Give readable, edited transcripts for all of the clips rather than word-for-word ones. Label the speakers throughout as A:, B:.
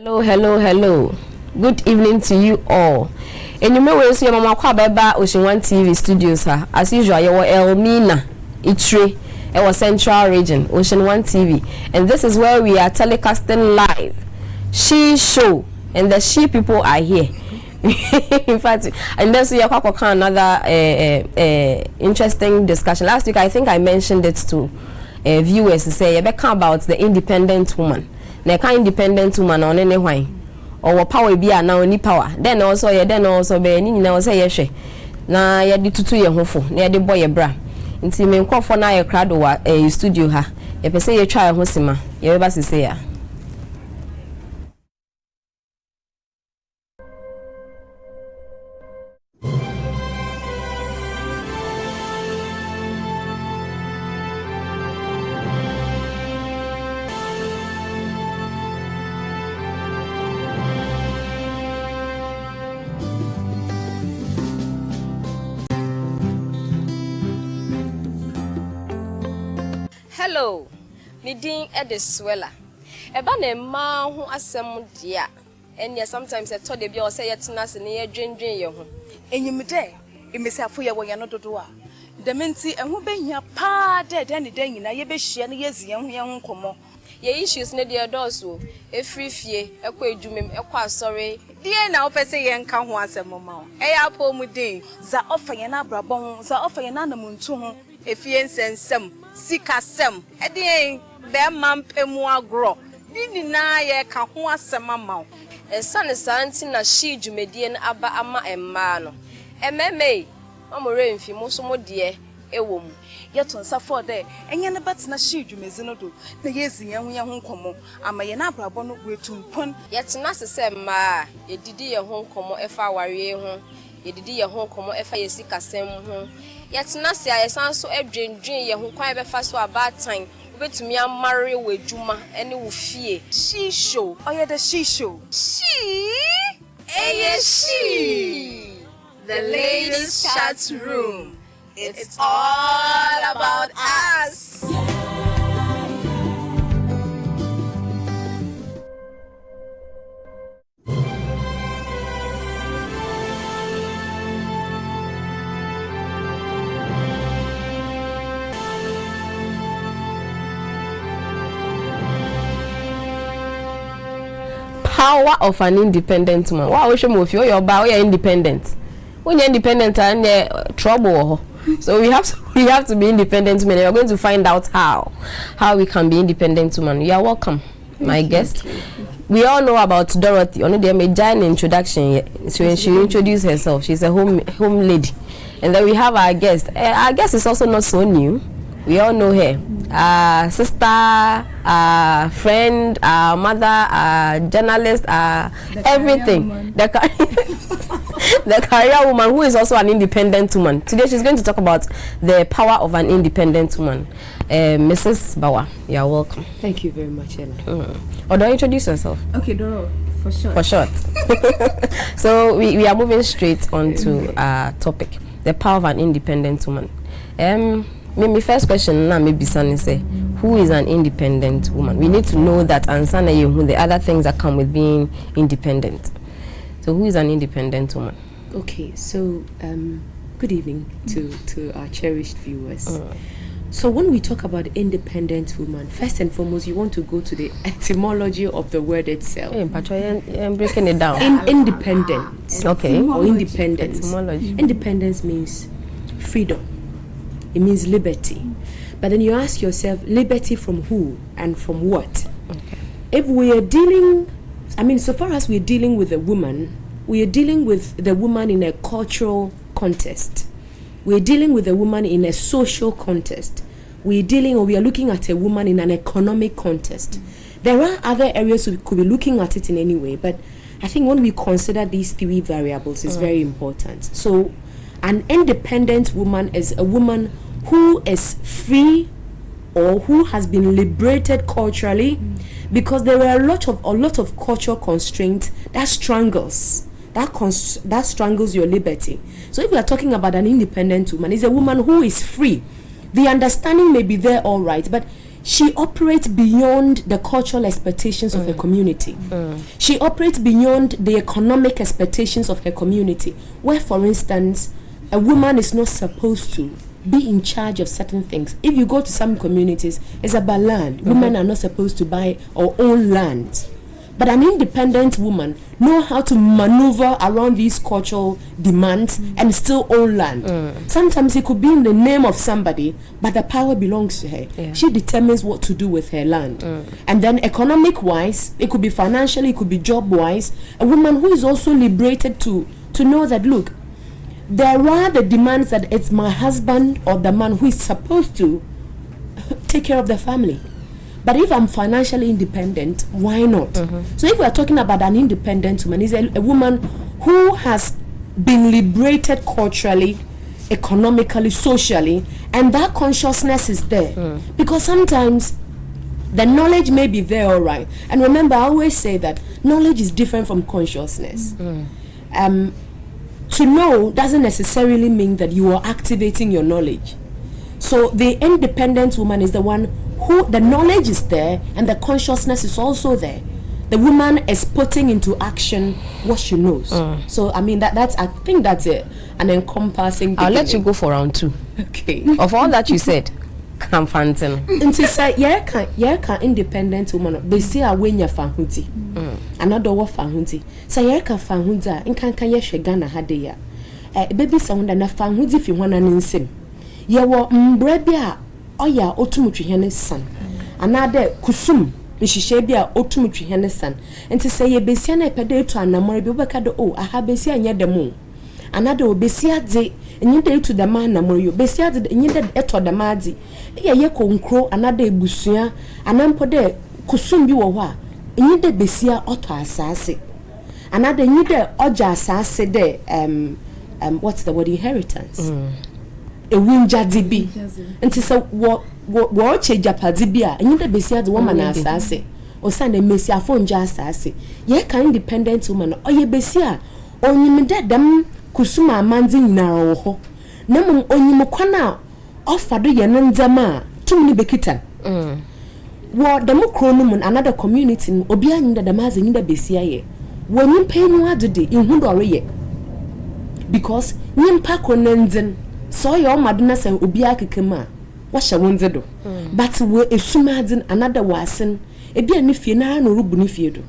A: Hello. Good evening to you all. And you may well see Mama Kwabeba Ocean One TV studios her. As usual, you were Elmina, Itre, our Central Region, Ocean One TV. And this is where we are telecasting live. She show. And the she people are here. In fact, and then so you have another interesting discussion. Last week, I think I mentioned it to viewers to say about the independent woman. Na independent woman on any why or power be now any power then also be ni na say yehwe na ye di tutu ye hofo na ye de boy bra nti me nkofo na ye krado wa studio ha ye pese ye twa ye ho sima ye ba sese ya. Hello, Nidin Ediswella. Eba ne ma ho asem dia. Enya sometimes I told you say yetina se ne dwendwen ye ho.
B: Enyimde, emesiafo ye wo ye no dodo a. Dementi eho behia pa de ne dan nyina ye behia ne yezi ye ho nkomo.
A: Ye issues ne de doso. Efrifie, ekwa edwumem, ekwa asore.
B: Die na wo pese ye nka ho asem ma. Eya po mu din, za ofa ye na abrabon, za ofa ye na namuntu ho. Efie nsensem sikasem edien be mampemu agro ni na ye ka ho asem ama
A: esane santi na shi dwumedie na aba ama emma no ememe amore mfi muso modie ewom
B: yeton safo de enye ne betena shi dwumezi no do na yezi ye ho nkomo ama ye na abrabo no wetumpon
A: yetena sese ma edidi ye ho nkomo efa aware ho edidi ye ho nkomo efa yesikasem ho yetena se ayesan so edwendwen ye ho kwan befa so abatan obetumi amare wedwuma ene wo fie
B: she show oye the she show
A: she the ladies chat room. It's all about us. Power of an independent woman. Wow, we should move you. You're independent. When you're independent, and trouble. So we have to be independent women. We're going to find out how we can be independent women. You are welcome, my guest. We all know about Dorothy. Only they made an introduction. So she introduced herself. She's a home lady, and then we have our guest. Our guest is also not so new. We all know her. Sister, friend, mother, journalist, everything. The career woman who is also an independent woman. Today she's going to talk about the power of an independent woman. Mrs. Bawa, you are welcome.
C: Thank you very much, Ella.
A: Or do you introduce yourself?
C: Okay, Doro, for short.
A: For short. So we are moving straight on to our topic, the power of an independent woman. My first question now maybe Sunny say, who is an independent woman? We need to know that and Sunny who the other things that come with being independent. So who is an independent woman?
C: Okay, so good evening to our cherished viewers. So when we talk about independent woman, first and foremost, you want to go to the etymology of the word itself.
A: I'm breaking it down.
C: Independent.
A: Okay.
C: Or independence.
A: Etymology.
C: Independence means freedom. It means liberty. But then you ask yourself, liberty from who and from what?
A: Okay.
C: If we are dealing, so far as we're dealing with a woman, we are dealing with the woman in a cultural context. We're dealing with a woman in a social context. We are looking at a woman in an economic context. There are other areas we could be looking at it in any way, but I think when we consider these three variables, it's very important. So an independent woman is a woman who is free or who has been liberated culturally, because there were a lot of cultural constraints that strangles your liberty. So if we are talking about an independent woman, it's a woman who is free. The understanding may be there all right, but she operates beyond the cultural expectations of her community. She operates beyond the economic expectations of her community, where, for instance, a woman is not supposed to be in charge of certain things. If you go to some communities, it's about land. Women are not supposed to buy or own land. But an independent woman knows how to maneuver around these cultural demands and still own land. Sometimes it could be in the name of somebody, but the power belongs to her.
A: Yeah.
C: She determines what to do with her land. And then economic-wise, it could be financially, it could be job-wise, a woman who is also liberated to know that, look, there are the demands that it's my husband or the man who is supposed to take care of the family. But if I'm financially independent, why not? So if we're talking about an independent woman, is a woman who has been liberated culturally, economically, socially, and that consciousness is there. Because sometimes the knowledge may be there, all right. And remember, I always say that knowledge is different from consciousness. To know doesn't necessarily mean that you are activating your knowledge. So the independent woman is the one who the knowledge is there and the consciousness is also there. The woman is putting into action what she knows. So I mean I think that's an encompassing beginning.
A: I'll let you go for round 2.
C: Okay.
A: Of all that you said, come fanten.
C: Nti say yeah independent woman be see a wenya fahuti. Another wo fahuti. Say yeah ka fahuti a nkanka ye hwe Ghana ha de ya. Baby sound na fahuti fi hwana ne nsem. Ye wo mbra bia oya otumutwe ne san. Another kusum nhihye bia otumutwe ne san. Nti say ye besia na epede etu anamore bi obeka de aha besia anya demo. Another obesia de enyide to the man na moyo besia de enyide eto the madi ye konkro another ebusua anampo de kusum bi wo ho a enyide besia oto asase another enyide oja asase de what's the word, inheritance ewunja dibi nti se wo che japadi bi a enyide besia de woman na asase o san de mesia fonja asase ye kan independent woman oye besia onyimde dem kusuma amanzi nyinara wo ho na mum onyim kwana ofado ye nzama tumni bekitan wo dem kro no mun another community obi anyinda dem aze nyinda besia ye wo nyimpa enu adede ihu dore ye because nyimpa konenzen so ye omado na se obi akekema wo hye wonze do but wo esuma adin another wasen ebi ani fie na no rubu ni fie do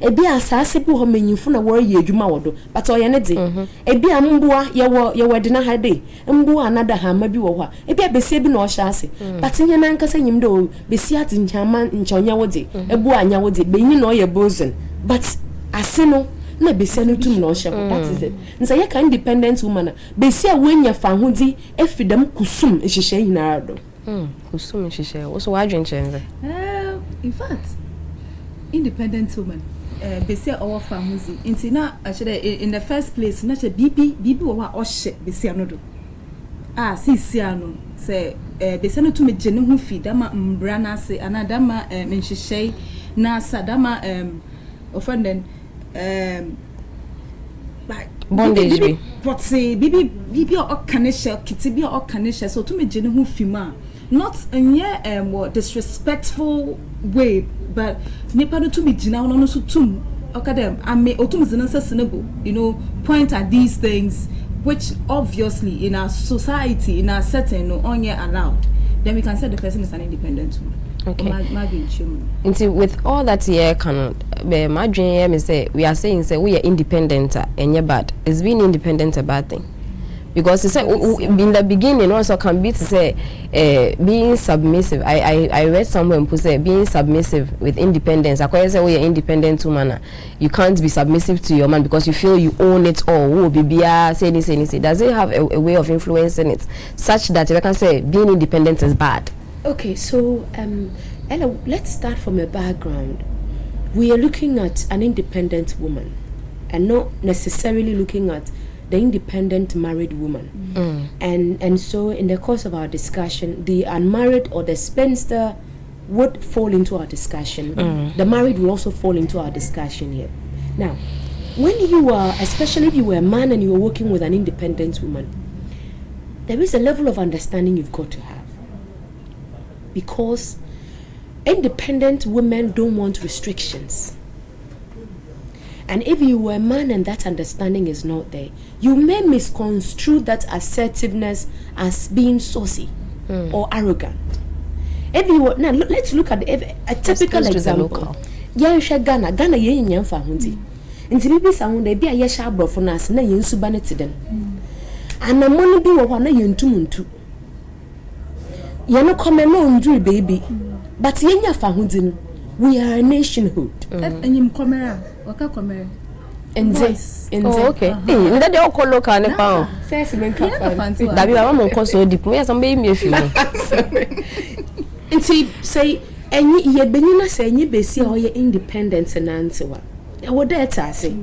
C: ebi asase bi ho manyimfo na wori ye adwuma wodo but oye ne de ebi amboa ye wode na ha de mboa anada ha ma bi wo ho ebi abesia bi na o hya ase but nye na nkasa nyim de o besia de nchama nchonya wode ebu anya wode benyi na oye bozen but ase no na besia no tum na o hye that is it nsa ye ka independent woman besia wenya fa hodi efidam kusum ehihye nyina do
A: kusum ehihye wo so wadwen chenze
D: in fact independent woman besia owo famuzi inti na actually in the first place na che bibi wo wa ohye besia no do sisia no se besia no to me gene ho fi dama mbra na se anadama nhyehyei na sadama offended like
A: bondage bi
D: but say bibi o kanisha kitibi o kanisha so to me gene ho fi ma not in disrespectful way, but nipa no to be jina no so tum okadem ame otum sensible, point at these things which obviously in our society, in our setting, no onye allowed. Then we can say the person is an independent woman.
A: Okay. With all that here can my dream is say we are saying say we are independent and you're bad. Is being independent a bad thing? Because it's in the beginning also can be to say being submissive. I read somewhere and say being submissive with independence. I say we are independent woman. You can't be submissive to your man because you feel you own it all. Oh, BBA say this. Does it have a way of influencing it such that I can say being independent is bad?
C: Okay, so Ella, let's start from a background. We are looking at an independent woman and not necessarily looking at the independent married woman. And so in the course of our discussion, the unmarried or the spinster would fall into our discussion. The married will also fall into our discussion here. Now, when you are, especially if you were a man and you were working with an independent woman, there is a level of understanding you've got to have. Because independent women don't want restrictions. And if you were a man and that understanding is not there, you may misconstrue that assertiveness as being saucy or arrogant. If you were, now let's look at a typical example. Ghana yen yan fa hundi. Nti bibi sa hunde bi a ye sha abrofo na ase na yen suba ne teden. Anamoni bi wo hɔ na yen tumuntu. Ye no come no ndru baby. But yen ya fa hundi no. We are a nationhood.
D: Enyim komera, waka komera.
C: And this,
A: okay. Hey, that they all call local ne pa.
C: First men come.
A: Dabi ba mo nko so deep. Me some be me afi mo.
C: Nti say enyi ye benyina say enyi besi a oye independent na ntewa. E wo da eta say.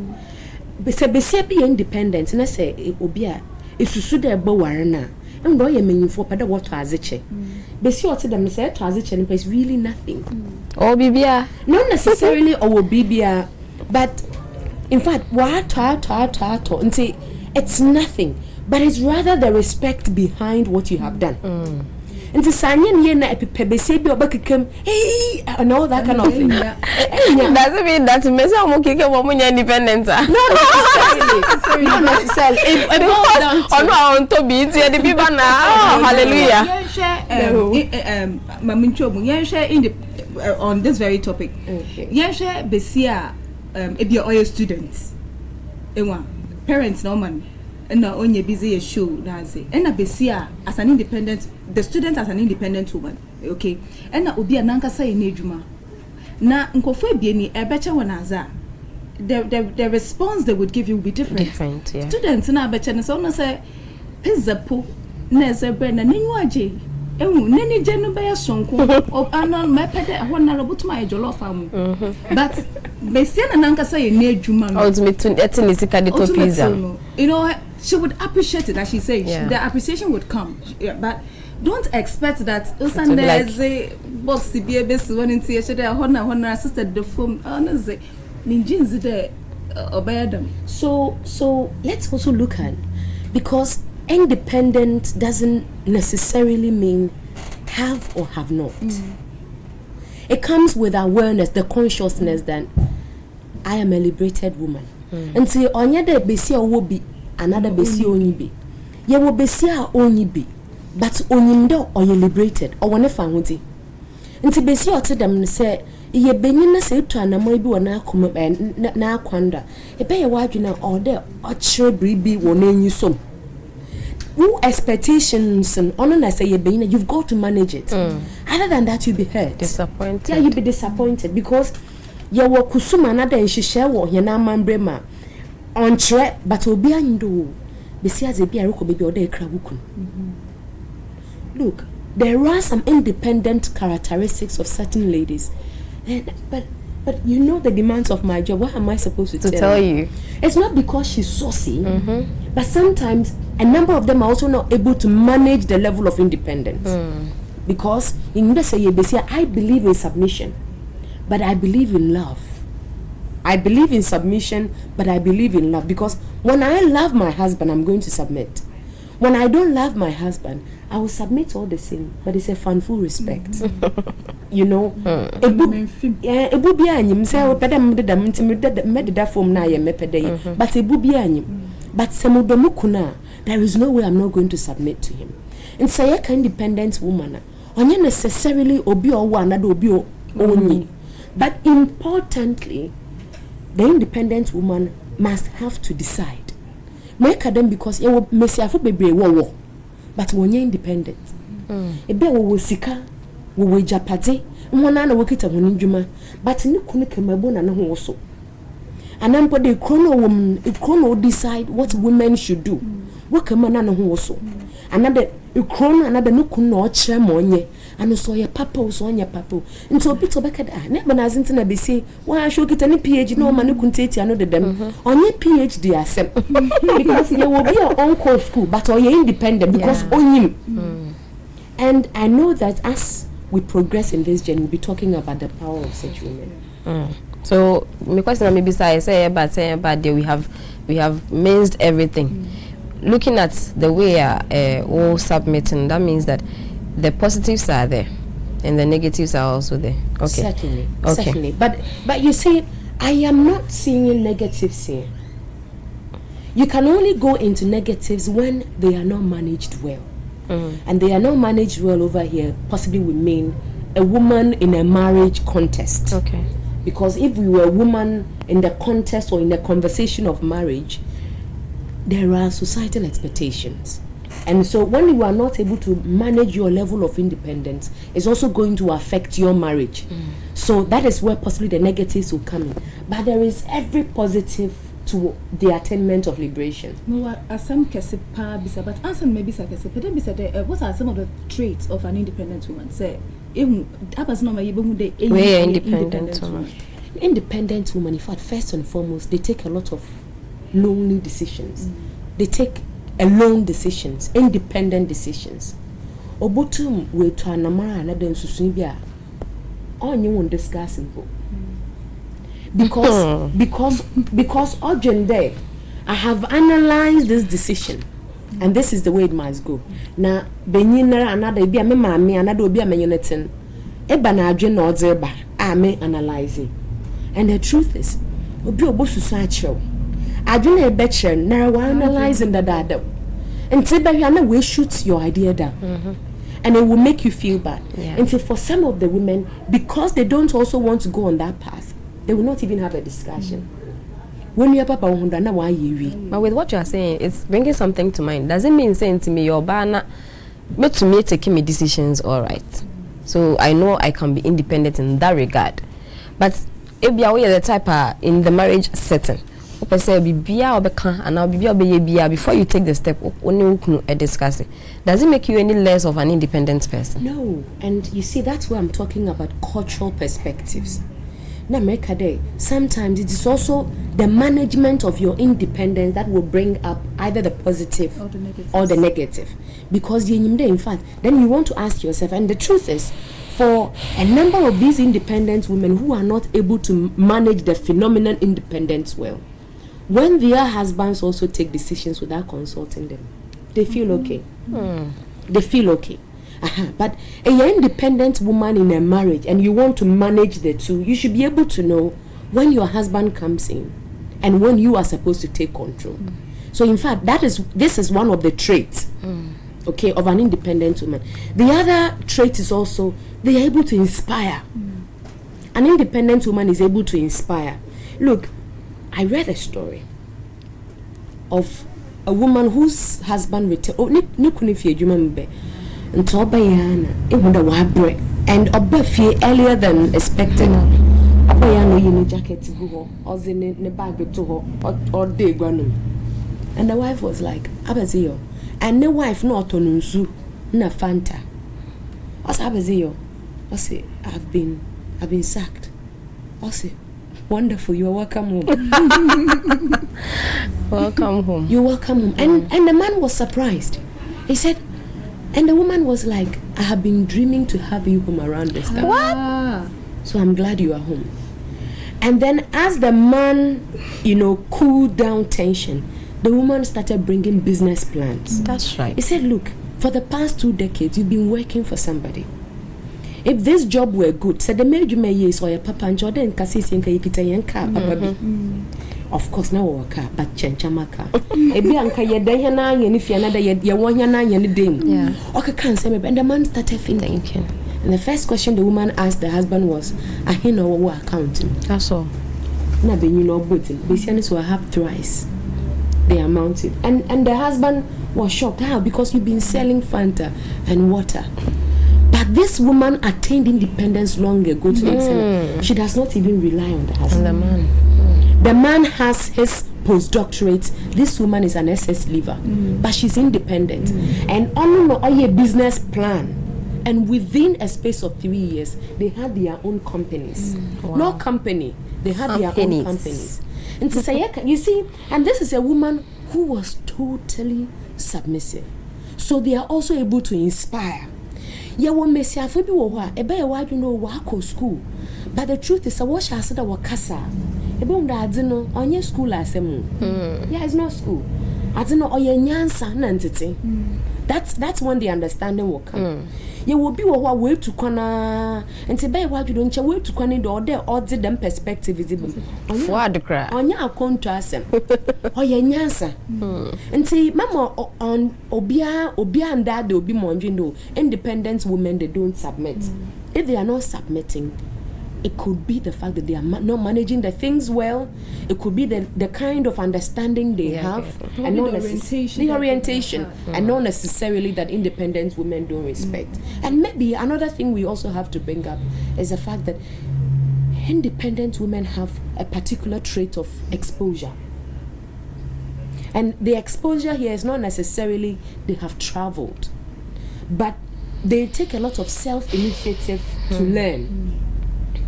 C: Besi be independent na say obi a esusu da ebo ware na. Ndo oye menyimfo peda what azeche. Besi o te dem say to azeche no is really nothing.
A: Oh bibia.
C: Not necessarily or bibia, but in fact, nti it's nothing, but it's rather the respect behind what you have done. Nti sanyen ye na epebese bi obakekem hey and all that kind of thing.
A: Doesn't mean that me say omo keke omo nya independent.
C: No necessarily.
A: Ono on to be tie the people na. Hallelujah.
D: On this very topic. Yen share besia if you're all students. Parents no man. And now only busy a show nazi. And a besia as an independent, the student as an independent woman. Okay. And now obi ananka say nejuma. Na nkofo bieni e becha wanaza. The response they would give you will be different.
A: Yeah.
D: Students na becha na so no say pizza po na say bread na nenyu aje. Neni jenu be sonko of anon mepede hona robutuma ejolof amu. But besia ananka say nejuma.
A: Ultimately etin isika de to pizza.
D: You know, she would appreciate it, as she says. The appreciation would come. Yeah, but don't expect that there's a box to be a best one in theatre. Honor assisted the film. Honestly, ninjins there obey them.
C: So let's also look at, because independent doesn't necessarily mean have or have not. It comes with awareness, the consciousness that I am a liberated woman. And see, onye de besi owo bi, another besi onyi bi. Ye wo besi a onyi bi, but onyimdo or you liberated or one fa hunti. Nti besi o te dem say ye benyina say to anamo bi wona akoma na akwanda. E be ye wadwena or there o kire bribi wona enyi som. Who expectations and honor say ye benyina, you've got to manage it. Other than that, you'll be hurt.
A: Disappointed.
C: Yeah, you'll be disappointed because ye wo kusuma na den hihye wo hena mambrema on tre but obi ando besi as ebi ariko baby o dey krabukun. Look, there are some independent characteristics of certain ladies, but you know the demands of my job. What am I supposed to
A: tell you? It's
C: not because she's saucy, but sometimes a number of them are also not able to manage the level of independence because in the say I believe in submission. But I believe in love. I believe in submission, but I believe in love. Because when I love my husband, I'm going to submit. When I don't love my husband, I will submit all the same. But it's a fanful respect. You know? But there is no way I'm not going to submit to him. And say a independent woman, only necessarily obi or one obi only. But importantly, the independent woman must have to decide. Make them because you will mess up baby war, but when you're independent, a bear will sika, will japati, and one another work it a juma, but in the kunikabona and also. And then put the chrono woman, a chrono decide what women should do. Work a man and also. Another chrono, another no kuno chemonye. And so your papa so on your papa. And so bit back at never as internet be say, why I should get any PhD no man who can take you another them. On your PhD accept because you will be your own core school, but or you're independent because on him. And I know that as we progress in this journey, we'll be talking about the power of such women.
A: So my question maybe say about there we have minced everything. Looking at the way all submitting, that means that the positives are there. And the negatives are also there. Okay.
C: Certainly.
A: Okay.
C: Certainly. But you see, I am not seeing negatives here. You can only go into negatives when they are not managed well. And they are not managed well over here, possibly would mean a woman in a marriage context.
A: Okay.
C: Because if we were a woman in the context or in the conversation of marriage, there are societal expectations. And so when you are not able to manage your level of independence, it's also going to affect your marriage. So that is where possibly the negatives will come in. But there is every positive to the attainment of liberation.
D: No, some kesipa bisa, but answer maybe sa kesipa. Then bisa, what are some of the traits of an independent woman? Say, even abas no maybe who
A: independent woman.
C: Independent woman, in fact, first and foremost, they take a lot of lonely decisions. They take alone decisions, independent decisions. Obotum we to anamara na den susun bia. Onye won discussing go. Because urgent I have analyzed this decision and this is the way it must go. Na benyina another bia me maame another obi amenyonetin. Eba na adwe na odzeba me analyzing. And the truth is, obi obosusu achew. Adwe na ebechre na wa analyzing that. And we shoot your idea down. And it will make you feel bad. And so for some of the women, because they don't also want to go on that path, they will not even have a discussion. When you have about 100, why you
A: But with what you are saying, it's bringing something to mind. Does it mean saying to me, your banner, me to me taking me decisions, all right? So I know I can be independent in that regard. But if you are the type in the marriage setting, before you take the step, discuss it. Does it make you any less of an independent person?
C: No. And you see, that's where I'm talking about cultural perspectives. In America, sometimes it is also the management of your independence that will bring up either the positive or the negative. Because in fact, then you want to ask yourself, and the truth is, for a number of these independent women who are not able to manage the phenomenon independence well, when their husbands also take decisions without consulting them, they feel okay. They feel okay. But an independent woman in a marriage, and you want to manage the two, you should be able to know when your husband comes in and when you are supposed to take control. So in fact, this is one of the traits, okay, of an independent woman. The other trait is also they are able to inspire. An independent woman is able to inspire. Look, I read a story of a woman whose husband returned. And earlier than expected. And the wife was like, Abaziyo. And the wife not on na Fanta. What's Abaziyo? I say, I've been sacked. I say, wonderful, you are welcome home.
A: Welcome home.
C: You're welcome home. And the man was surprised. He said, and the woman was like, I have been dreaming to have you home around this time.
A: What?
C: So I'm glad you are home. And then as the man, cooled down tension, the woman started bringing business plans.
A: That's right.
C: He said, look, for the past 2 decades, you've been working for somebody. If this job were good, said the marriage you may use or your papa and Jordan Cassis and Kayakita car, papa. Of course, now our car, but Chenchamaka. A Bianca, your Diana, and if you're another, your 1 year, 9 year day. Yeah. Okay, can't say me, and the man started thinking. And the first question the woman asked the husband was, I hear no what accounting.
A: That's all.
C: Now, being good, business will have thrice the amount. And the husband was shocked. How? Because you've been selling Fanta and water. But this woman attained independence long ago to the extent she does not even rely on the husband.
A: And the man.
C: The man has his postdoctorate. This woman is an SS leaver, but she's independent. And on a business plan. And within a space of 3 years, they had their own companies. Wow. No company, they had their own companies. And to say, you see, and this is a woman who was totally submissive. So they are also able to inspire. Yeah, one may say, I feel school. But the truth is, I watch I said, I was casa. On your school, I say, yeah, it's not school. I don't know, or your nyansa, nantity. That's when the understanding will come. You will be way to corner and say, "By what you don't check way to corner or the them perspective is even
A: for the cry
C: on your contrast or your answer." And say, "Mama, on Obia and Dad, will be mondrindo independent women they don't submit. If they are not submitting, it could be the fact that they are not managing the things well. It could be the kind of understanding they have, and not the orientation, and not necessarily that independent women don't respect. And maybe another thing we also have to bring up is the fact that independent women have a particular trait of exposure. And the exposure here is not necessarily they have traveled, but they take a lot of self-initiative to learn.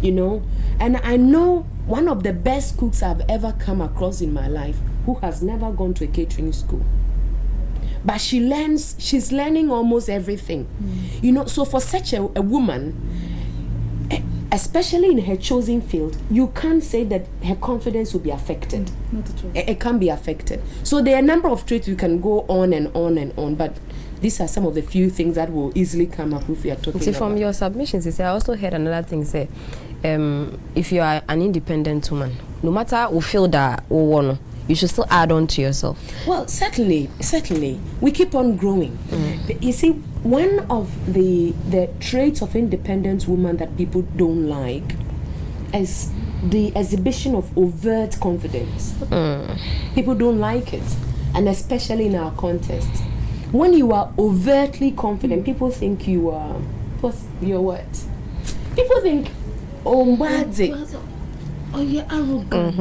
C: You know, and I know one of the best cooks I've ever come across in my life who has never gone to a catering school, but she's learning almost everything. You know, so for such a woman, especially in her chosen field, you can't say that her confidence will be affected.
D: Not at all.
C: It can be affected. So there are a number of traits we can go on and on and on, but these are some of the few things that will easily come up if we are talking about.
A: From your submissions, I also heard another thing say, if you are an independent woman, no matter who feel that or want, you should still add on to yourself.
C: Well, certainly, we keep on growing. You see, one of the traits of independent women that people don't like is the exhibition of overt confidence. People don't like it, and especially in our context. When you are overtly confident, people think you are. You're what? People think, oh, bad.
D: Oh, you're arrogant.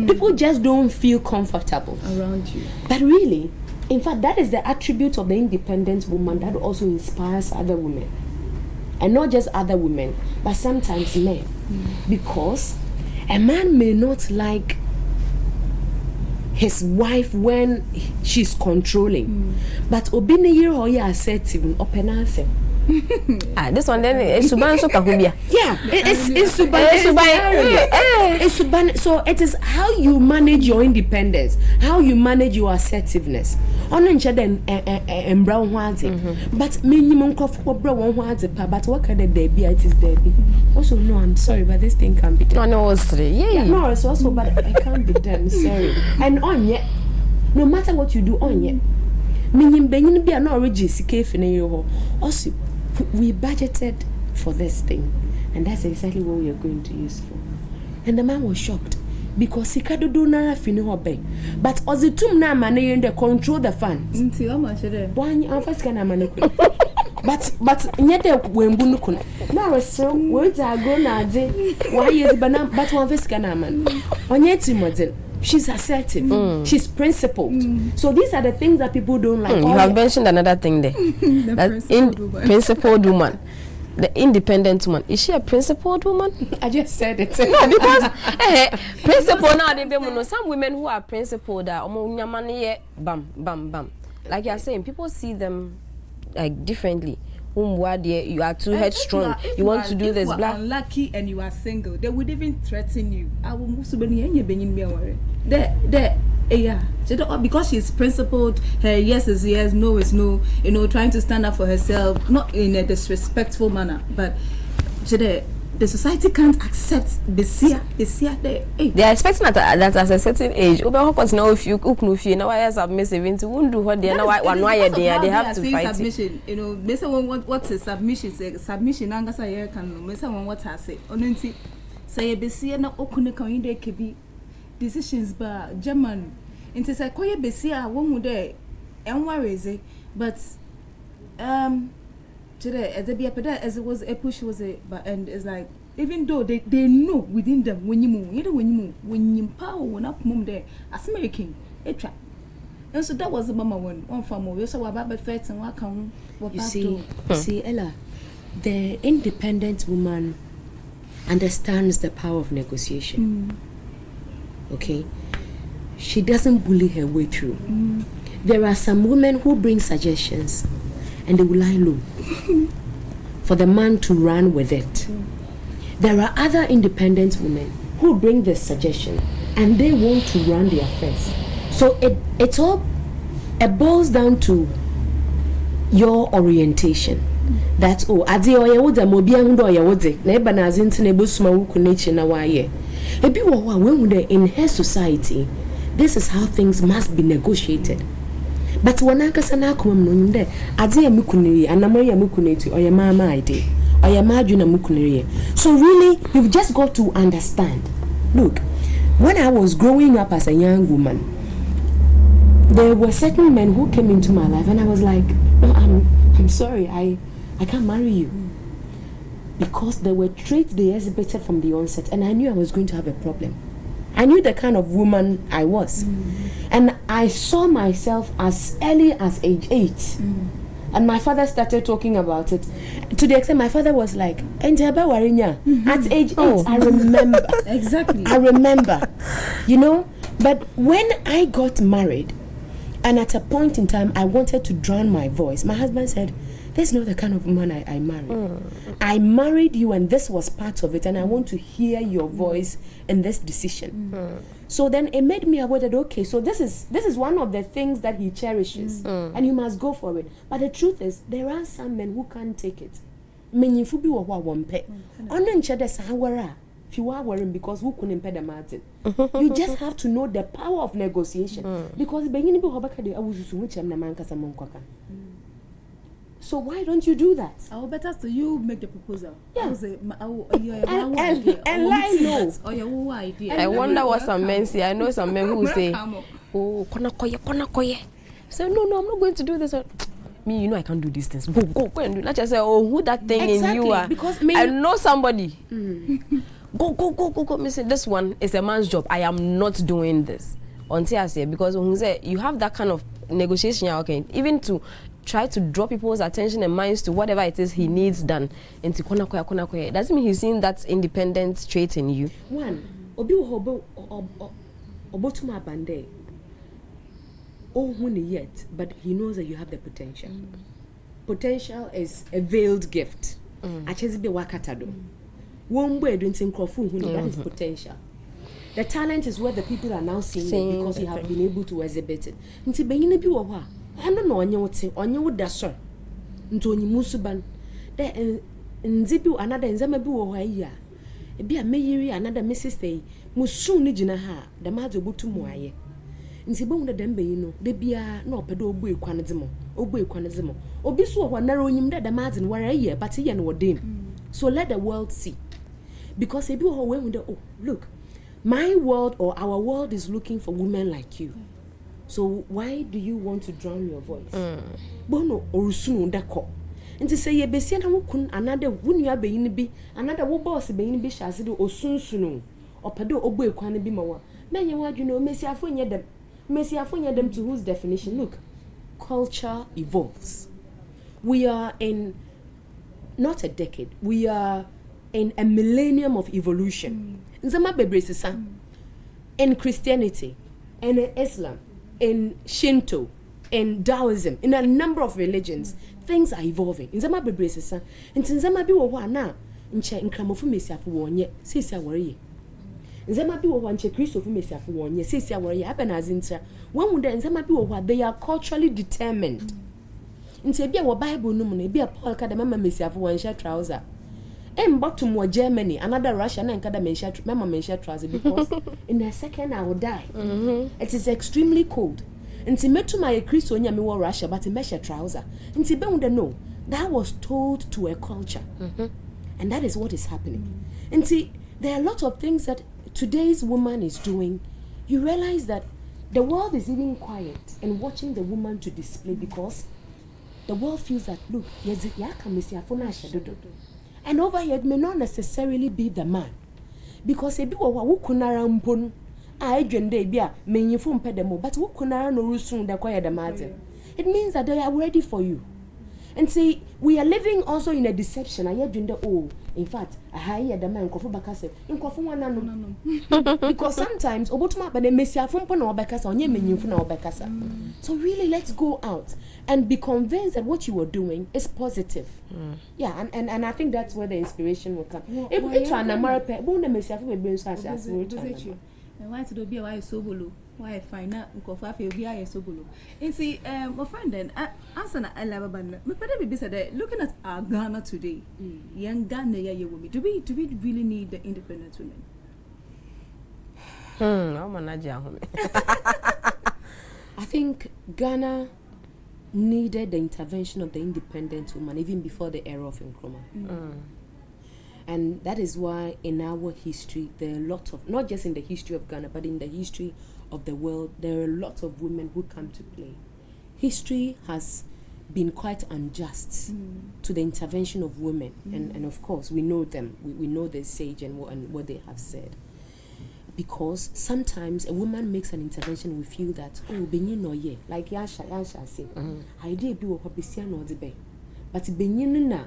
C: People just don't feel comfortable
D: around you.
C: But really, in fact, that is the attribute of the independent woman that also inspires other women. And not just other women, but sometimes men. Because a man may not like his wife when she's controlling, but obini year or ya assertive open answer.
A: This one then is suban so kahubia.
C: Yeah, it's suban. So it is how you manage your independence, how you manage your assertiveness. On nche den brown hwaze, but minimum for brown hwaze pa. But what kind of baby it is baby? Also no, I'm sorry, but this thing can't be done.
A: No,
C: No, it's also but it can't be done. Sorry. And on yet, no matter what you do, on yet. Minim benyin bia na origi sika fine yo. Also, we budgeted for this thing, and that's exactly what we are going to use for. And the man was shocked because sika do na fine ho ben, but ozitum na mane they control the funds.
D: Nti how much there?
C: One first can mane but nyede wembu no kun na resro we ja go na ade why is bana but one first can mane onye timodel. She's assertive. She's principled. So these are the things that people don't like.
A: You have mentioned another thing there. Principled woman. The independent woman. Is she a principled woman?
C: I just said it.
A: No, because principled now they be some women who are principled are bam bam bam. Like you're saying, people see them like differently. You are too headstrong. You want to do this.
D: If you are unlucky and you are single, they would even threaten you. I will move to Benin. Because she's principled, her yes is yes, no is no. You know, trying to stand up for herself, not in a disrespectful manner, but the society can't accept They
A: are expecting that at a certain age. Now, if you cook no fear, now I have submissive into won't do what they are. They have to fight
D: submission. You know, they say what's a submission? Submission. Angasa can. They say what I say. Only say besia na okune kan inde kebi decisions ba German. Into say koye besia won there enwareze, but today as it was a push was a but and it's like even though they know within them when you power when up mom there as American and so that was the mama one family we saw about first and what can
C: you see Ella, the independent woman understands the power of negotiation. Okay, she doesn't bully her way through. There are some women who bring suggestions and they will lie low for the man to run with it. There are other independent women who bring the suggestion and they want to run their affairs. So it all boils down to your orientation. That ade oya wo da mo bia hu do oya wo de na eba na azinti na ebosuma wo kunechi na waye ebi wo wa we hu de in her society this is how things must be negotiated, but wana kasa na akomam no de ade ya mekuniri anamo ya mekuneti oya mama ide oya maju na mekuniri. So really you've just got to understand. Look, when I was growing up as a young woman, there were certain men who came into my life and I was like, no, I'm sorry, I can't marry you. Because there were traits they exhibited from the onset and I knew I was going to have a problem. I knew the kind of woman I was. And I saw myself as early as age 8. And my father started talking about it to the extent my father was like, at age 8, I remember.
D: Exactly.
C: I remember. You know, but when I got married, and at a point in time, I wanted to drown my voice. My husband said, "This is not the kind of woman I married. I married you and this was part of it and I want to hear your voice in this decision." So then it made me aware that, okay, so this is one of the things that he cherishes and you must go for it. But the truth is, there are some men who can't take it. Because who couldn't pay the margin? You just have to know the power of negotiation. Because so why don't you do that?
D: I'll better so you make the proposal.
C: Yeah.
D: And
C: lie no.
D: Or your idea.
A: I wonder what some men say. I know some men who say, "Oh, kona koye." So no, I'm not going to do this. Me, you know I can't do these things. Go and do. Not just say, "Oh, who that thing in you are?"
C: Because
A: I know somebody. Go. Me say this one is a man's job. I am not doing this until I say, because when you say you have that kind of negotiation, okay, even to try to draw people's attention and minds to whatever it is he needs done into kona koye. Doesn't mean he's seeing that independent trait in you.
C: One, obi obotuma bande. Oh, yet, but he knows that you have the potential. Potential is a veiled gift. Achezi be wakatado. Wombe dunting krofu that is potential. The talent is where the people are now seeing it because you have been able to exhibit it. Nti benyine bi wo ha. I don't know onye wo da so. Nti onyimu suban. De nzibi another nzema bi wo ha ya. E bi a meyiri another Mrs. Tay. Musu ni gina ha. Da ma de obotu mu aye. Nti be wunda dembe yi no. De bia na opedo obu ekwane zemo. Obi so ho na onyim da ma de wara ye but ye no wodem. So let the world see. Because ebi wo we wunda, oh, look. My world or our world is looking for women like you. So why do you want to drown your voice? Bono orusunu ndako. Nti say ye besia na wukun another wunua beyin bi another wo boss beyin bi shase de osunsunu opede ogbo ekwan bi mawa. Menye wadwene o mesiafo nye dem to whose definition. Look, culture evolves. We are in not a decade. We are in a millennium of evolution. Nzama bebresisa in Christianity, in Islam, in Shinto, in Taoism, in a number of religions, things are evolving. Nzama bebresisa. Nzama bi wo na nche nkramofu mesiafo wonye sisi awori. Nzama bi wo nche Christopher mesiafo wonye sisi awori abena azintra. When would nzama bi wo they are culturally determined. Nti bia wo Bible no mu na bia Paul kada mama mesiafo wonye trouser. Bottom wa Germany, another Russia, and kada mention trousers because in a second I will die. It is extremely cold. Nti metu my Christo nya me wa Russia, but measure trouser. Nti be wonder no, that was told to a culture, and that is what is happening. Nti there are a lot of things that today's woman is doing. You realize that the world is even quiet and watching the woman to display because the world feels that look, and over here it may not necessarily be the man, because ebi wo wa wukunara mpon a edwende bia menyifo mpedemo but wukunara no rusun da kwaya da mate. It means that they are ready for you. And see, we are living also in a deception. I edwende oh, in fact, a higher the man kofu bakase nkofu wana no. Because sometimes obotuma ba mesiafo mpo na obekasa onye menyifo na obekasa. So really let's go out and be convinced that what you are doing is positive. Yeah, and I think that's where the inspiration will come. If it's an amara pe, bo na mesiafo be bring so as
D: Why to be why so bolo? Why find out because I be I so bolo. And see, my friend then answer I love about me. But be said looking at our Ghana today, young Ghana yeah women. Do we really need the independent women?
C: I think Ghana needed the intervention of the independent woman even before the era of Nkrumah. And that is why in our history, there are a lot of, not just in the history of Ghana, but in the history of the world, there are a lot of women who come to play. History has been quite unjust to the intervention of women. And of course, we know them. We know their sage and what they have said. Because sometimes a woman makes an intervention, we feel that, oh, benyin no ye, like Yasha say, I did do a papicia no de be. But benyin na,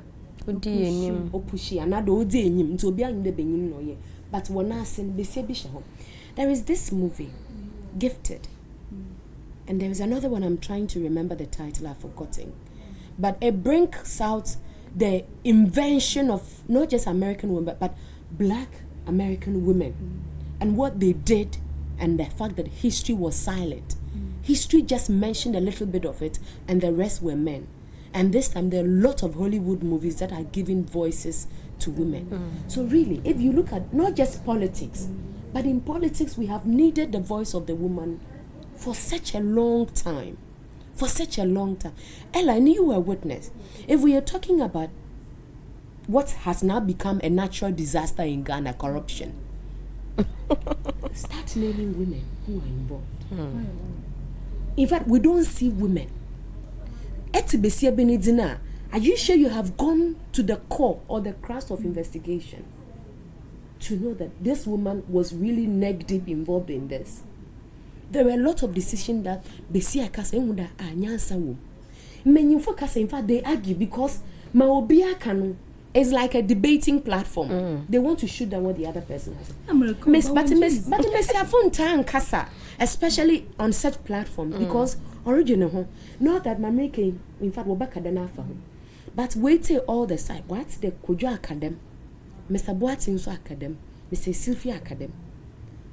C: Opushi, another odi enyim, to be in the benyin no ye. But when I send Besebisha home, there is this movie, Gifted. And there is another one I'm trying to remember the title, I've forgotten. But it brings out the invention of not just American women, but black American women. And what they did, and the fact that history was silent. History just mentioned a little bit of it, and the rest were men. And this time, there are a lot of Hollywood movies that are giving voices to women. So really, if you look at not just politics, but in politics, we have needed the voice of the woman for such a long time. For such a long time. Ella, I knew you were a witness. If we are talking about what has now become a natural disaster in Ghana, corruption, start naming women who are involved. In fact, we don't see women. Are you sure you have gone to the core or the crust of investigation to know that this woman was really neck deep involved in this? There were a lot of decisions that Besia Kasa Munda Anyansa womb. Many focus, in fact, they argue because Maobia Kanu is like a debating platform. They want to shoot down what the other person has. Especially on such platforms, because original, not that my making, in fact, we're back at the but wait till all the side. What's the Kojo Academy, Mr. Boatinso Academy, Mr. Sylvia Academy?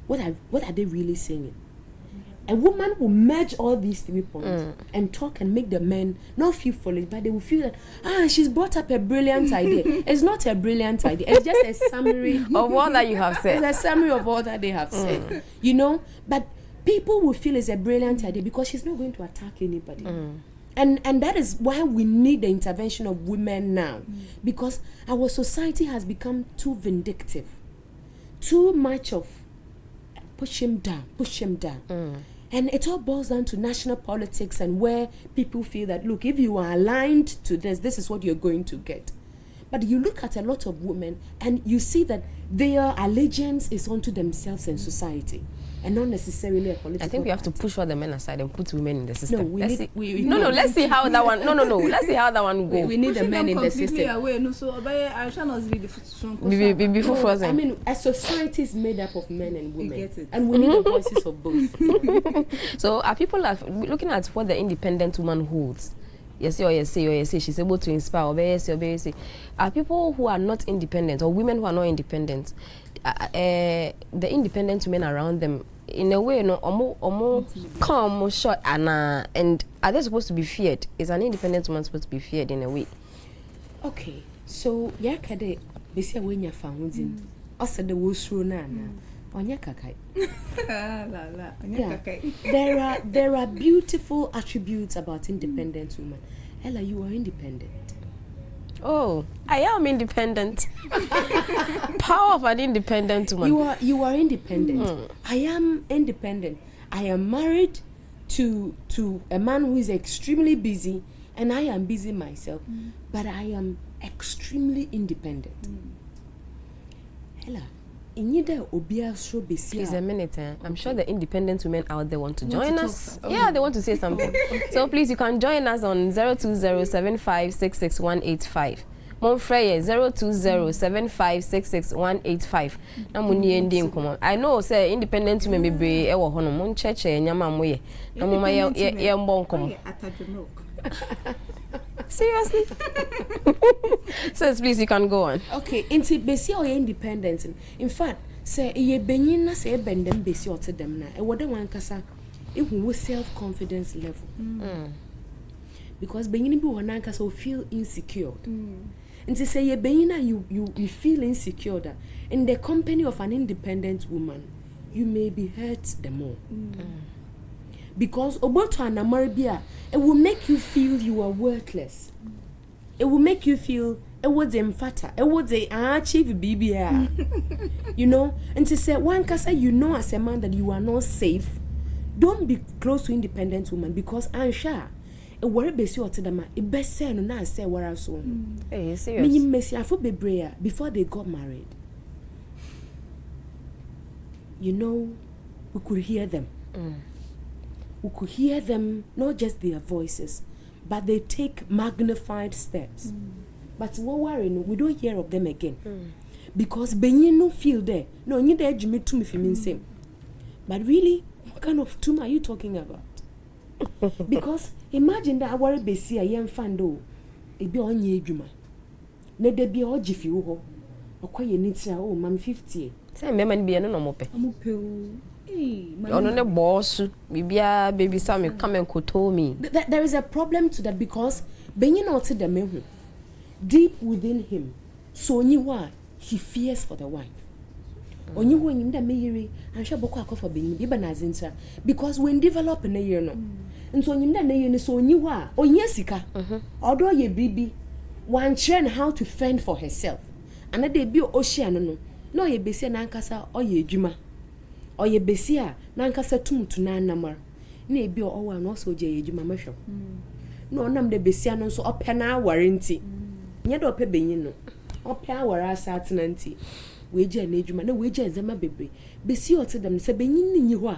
C: What are they really saying? A woman will merge all these 3 points and talk and make the men not feel foolish, but they will feel that, she's brought up a brilliant idea. It's not a brilliant idea. It's just a summary
A: of all that you have said.
C: It's a summary of all that they have said. You know? But people will feel it's a brilliant idea because she's not going to attack anybody. And that is why we need the intervention of women now. Because our society has become too vindictive. Too much of push him down. And it all boils down to national politics and where people feel that, look, if you are aligned to this is what you're going to get. But you look at a lot of women and you see that their allegiance is onto themselves and society and not necessarily a political
A: I think we have
C: party.
A: to push all the men aside and put women in the system.
C: No, let's
A: see how that one. No. Let's see how that one goes.
C: We need the men in the system.
D: Away, no, so I shall not be strong.
A: Before frozen.
C: I mean, a society is made up of men and women, and we need the voices of both.
A: So are people looking at what the independent woman holds? Yes, she's able to inspire. Are people who are not independent or women who are not independent, the independent women around them, in a way, calm, short, and are they supposed to be feared? Is an independent woman supposed to be feared in a way? Okay, so yakade besi awenya founding. Also the wosro na. There are beautiful attributes about independent women. Ella, you are independent. Oh, I am independent. Power of an independent woman.
C: You are independent. I am independent. I am married to a man who is extremely busy, and I am busy myself. But I am extremely independent. Ella.
A: Please a minute. I'm sure the independent women out there want to join us. Yeah, they want to say something. So please, you can join us on 02075666185. Monfrey 02075666185. I know say independent women be brave. Ewo hono mon church nyama moye. Na mama ye mbonkom. Seriously? So please, you can go on.
C: Okay, into besi or independent. In fact, Say ye benyin na say bend them base or to them na. E wada wan kasa it will self-confidence level. Because benyin bi wan kasa feel insecure. And to say ye benyin you feel insecure that in the company of an independent woman, you may be hurt the more. Because oboto anamaribia, it will make you feel you are worthless. It will make you feel it was emphata. It was achieve BBR. You know, and to say one kasa you know as a man that you are not safe. Don't be close to independent woman because I'm sure a worry base you to them. It best say no na say where I saw.
A: Hey, serious.
C: Me messy I for bebre before they got married. You know, we could hear them. We could hear them, not just their voices, but they take magnified steps. But what worrying, we don't hear of them again. Because Benyin no feel there. No, you there Jimmy to me if you mean same. But really, what kind of tomb are you talking about? Because imagine that I worry besi a young fan do. It be on ye juma. Ne de be all jiffy ho. Or you need to oh, mam 50.
A: Say, Memon be a no mope.
D: On
A: the boss, baby Sammy come and koto me.
C: There is a problem to that because Benyin out to the men deep within him, so you why he fears for the wife. When you when the Mary, I'm sure Boko for being Bibanazinsa because when develop in a year no. And so you know so you why oh yesika, although ye baby one train how to fend for herself. And they be ocean no ye besia nankasa or ye juma. Or ye besia nankasa to na namar. Ne be or one also jay juma measure. No nam de besia no so up an hour warranty. Nyado pe benyin no. Opa wara satinanti. Weje na ejuma na weje zema bebre. Besi ote dem se benyin ni ho a.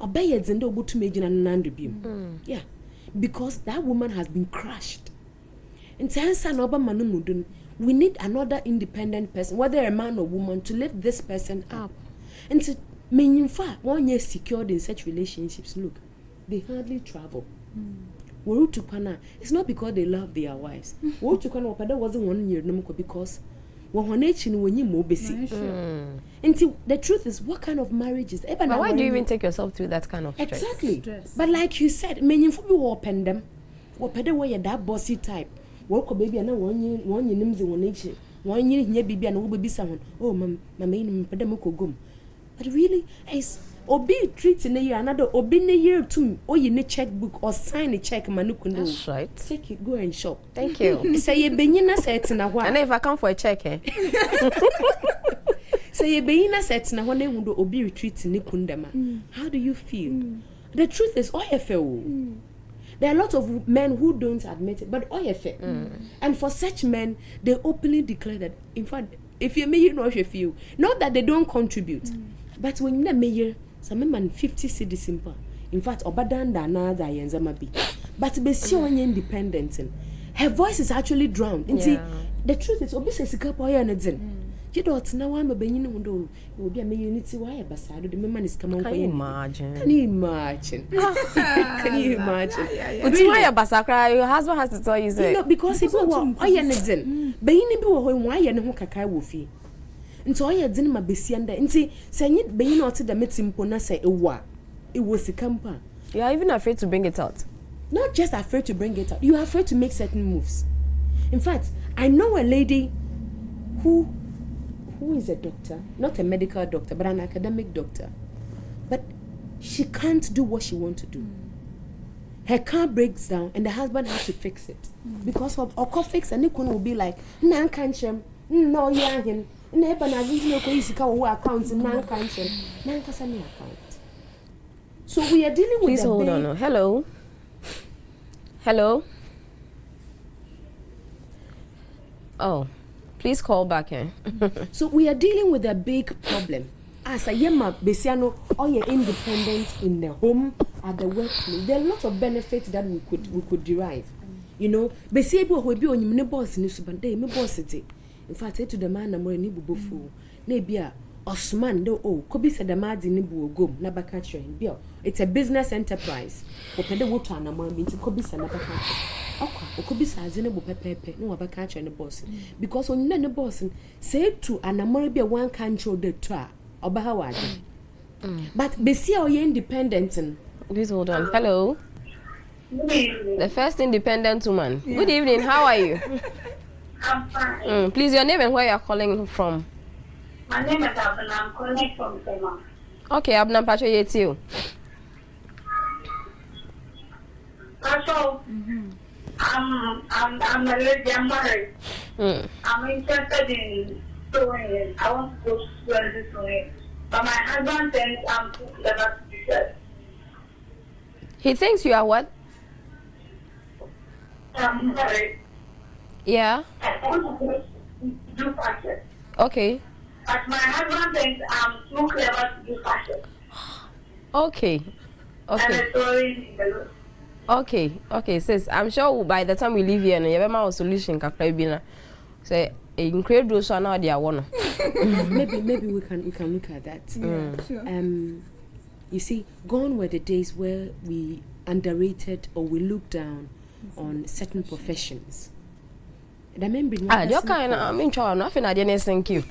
C: Obeye dzende obutu megina nando bim. Yeah. Because that woman has been crushed. In tensa no ba manumudun. We need another independent person, whether a man or woman, to lift this person up. And to mean fact, 1 year secured in such relationships, look, they hardly travel. It's not because they love their wives. That wasn't 1 year because when you move and the truth is, what kind of marriage is
A: but why do you even take yourself through that kind of stress?
C: Exactly. But like you said, many of you open them, way that bossy type. Work baby and 1 year names in 1 nation. 1 year here baby and will be someone. Oh, my main pedamoko gum. But really, it's Obi treats in a year another Obi in a year to or you need checkbook or sign a check manukundo.
A: That's right.
C: Take it, go and shop.
A: Thank you.
C: Say ye benina set in a while.
A: And if I come for a check, eh?
C: Say ye benina set in a one day Obi retreats in Nikundama. How do you feel? The truth is OFL. There are a lot of men who don't admit it, but OFL. And for such men, they openly declare that, in fact, if you may, you know, if you not that they don't contribute, but when you're mayor, some man 50 cedis simple. In fact, Obadanda na da yenzamabi. But be so independent. Her voice is actually drowned. And see, the truth is, Obi says, "Kapoya and Zen." You don't know I'm a beginning window. Will be a unity why a basado. The man is coming.
A: Can you imagine?
C: Can you imagine? Can you imagine?
A: But why a basakra? Your husband has to tell you that.
C: No, because if you want, I am Zen. Beginning be why you know Kakai Woofy. And so I had dinner my besianda. And see, saying it being not the meeting pona say a wa. It was a camper.
A: You are even afraid to bring it out.
C: Not just afraid to bring it out. You are afraid to make certain moves. In fact, I know a lady who is a doctor, not a medical doctor, but an academic doctor. But she can't do what she wants to do. Her car breaks down and the husband has to fix it. Because of car fix and Nikon will be like, "Nan can't no yahin, never na no easy accounts in nan can't nan kasani account." So we are dealing with.
A: Please hold on. Hello. Hello. Oh. Please call back, eh?
C: So we are dealing with a big problem. As a yema besiano, or you're independent in the home, at the workplace, there are lots of benefits that we could derive. You know, besiabo will be on your boss in this bande, my boss. In fact, say to the man, I'm more ni bubofu. Nebia, Osman do could be said the mad in Nibu na baka train bill. It's a business enterprise. Open the water and a man means it could be said na baka. Okay, could be said in a pepe no baka train the boss. Because when the boss say to an amorabia one control the tra or bahawad. But be see how you independent.
A: Please hold on. Hello. The first independent woman. Yeah. Good evening. How are you?
E: I'm fine.
A: Please, your name and where you're calling from.
E: My name is Abna. I'm calling from Tema.
A: Okay, Abna Pacho Yetiu.
E: Pacho, I'm a lady. I'm married. I'm interested in doing it. I want to go to school and do it. But my husband thinks I'm too clever to do that.
A: He thinks you are what?
E: I'm married.
A: Yeah.
E: I want to do fashion.
A: Okay.
E: But my husband thinks I'm too clever to do fashion.
A: Okay.
E: And it's already the
A: Okay, sis. I'm sure by the time we leave here, you have a solution. Say, incredible, so now they are one.
C: Maybe we can look at that.
D: Yeah, sure.
C: You see, gone were the days where we underrated or we looked down on certain professions.
A: You're kind of, I'm in charge. Nothing I didn't thank you.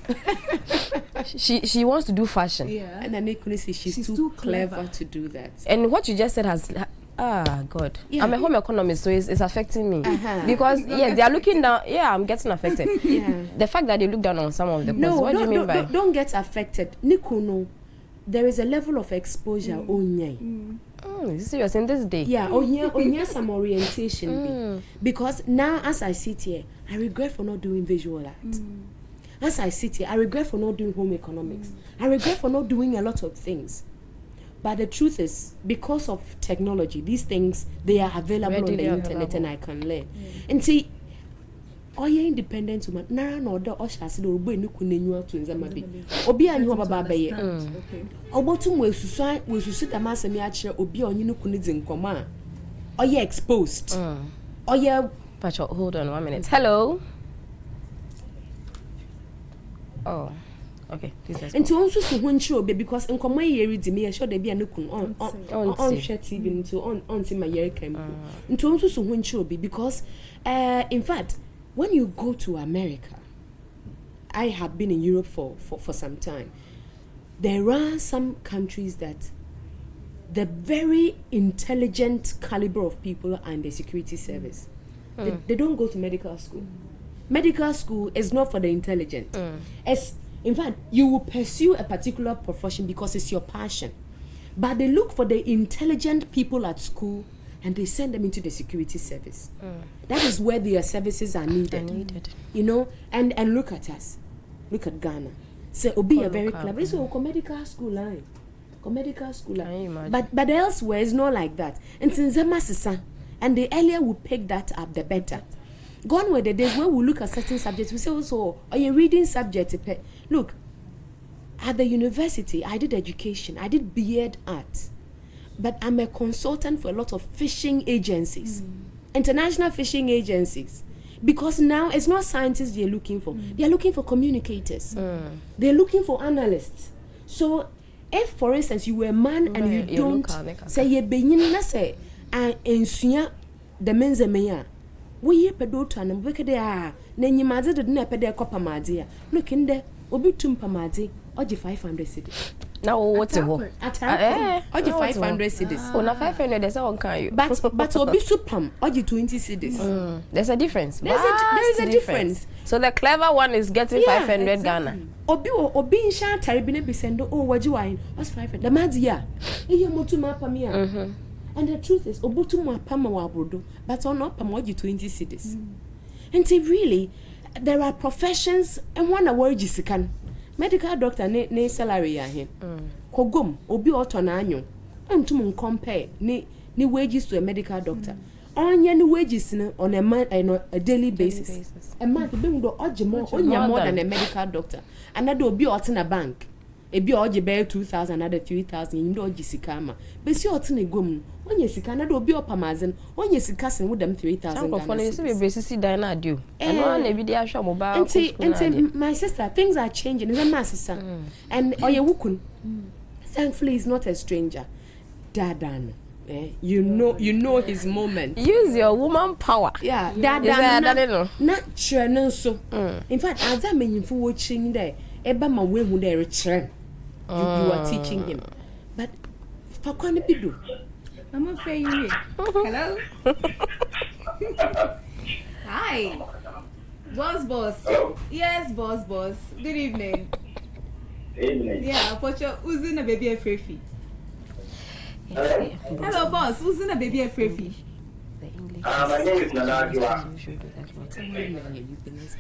A: She wants to do fashion.
C: Yeah. And then they say she's too clever to do that.
A: And what you just said has, God. Yeah. I'm a home economist, so it's affecting me. Because, yes, they are looking down. Yeah, I'm getting affected. The fact that they look down on some of the posts, what do you mean by?
C: Don't get affected. Nikuno, there is a level of exposure.
A: Serious in this day?
C: Yeah, here some orientation. Because now, as I sit here, I regret for not doing visual art. As I sit here, I regret for not doing home economics. I regret for not doing a lot of things. But the truth is, because of technology, these things, they are available on the internet and I can learn. And see, all your independent woman, Nara no do Osha said, "Oh, boy, no kunenu to Zamabi. Obi and you baba baye. Obotum we susu the mass and yacha, Obi on you kunizin coma. Or you exposed. Or you.
A: Pacho, hold on 1 minute. Hello. Oh. Okay,
C: and to also so one show because in common year read me sure they be a nukun on share TV into on my year camp. And to also so one show because in fact when you go to America, I have been in Europe for some time. There are some countries that the very intelligent caliber of people are in the security service. They don't go to medical school. Medical school is not for the intelligent. In fact, you will pursue a particular profession because it's your passion. But they look for the intelligent people at school and they send them into the security service. That is where their services are needed. You know, and look at us. Look at Ghana. So Obi are very clever. It's a medical school line. But elsewhere it's not like that. And since and the earlier we pick that up, the better. Gone were the days when we look at certain subjects, we say also, are you reading subjects? Look, at the university, I did education, I did BEd art, but I'm a consultant for a lot of fishing agencies, international fishing agencies, because now it's not scientists they're looking for, they're looking for communicators, they're looking for analysts. So, if for instance you were a man and you don't say you're being say and the men's meya. We pedota and wikede na nyimade de na pede kopa made look in there obi tumpamade oje 500 cedis
A: now what's it oje
C: 500 cedis
A: oh na 500 there's one can you
C: but obi supam oje 20 cedis
A: there's a difference
C: there is a difference.
A: So the clever one is getting 500 Ghana
C: obi insha taribi ne bisendo oh waji wine what's 500 the madia ihe motu mapa mi and the truth is, Obutu Pama Wabrudo, but on up 20 cedis. And see, really, there are professions, and one award is can medical doctor ne salary here. Kogum, Obi Otonanyo, and to compare ni wages to a medical doctor. On any wages on a daily basis. A month being do more than a medical doctor, and that will be out in a bank. ebi oje be 2000 other 3000 you do oje sika ma be si otene gom onye sika na do obi opamazen onye sika sen with them 3000
A: Ghana for you be sisi dan na dio and one na bi dey ahwa mobile
C: and my sister things are changing is my sister and oye wukun thankfully is not a stranger dadan you know his moment.
A: Use your woman power.
C: Yeah, that not churn so. In fact, as I'm meaningful watching there, eba ma we hu there return. You are teaching him. But for kwani bidu.
D: I'm afraid you. Hello. Hi. Boss.
F: Hello.
D: Yes, boss. Good evening.
F: Evening.
D: Yeah, Pocho, who's in a baby a free? Hello, boss. Who's in a baby a free?
F: My name is Nanajua.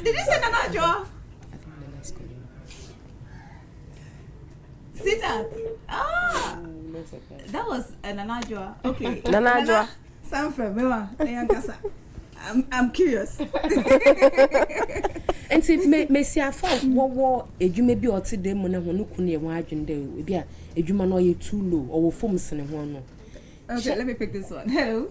D: Did you say Nanajua? Sit up. Ah, that was a Nanajua. Okay.
A: Nanajua.
D: Sanfra, Mema, I'm curious.
C: And see, me see a fault. What you may be or today, Mona, when you couldn't imagine there would be a human or you too low or forms in one.
D: Okay, let me pick this one. Hello.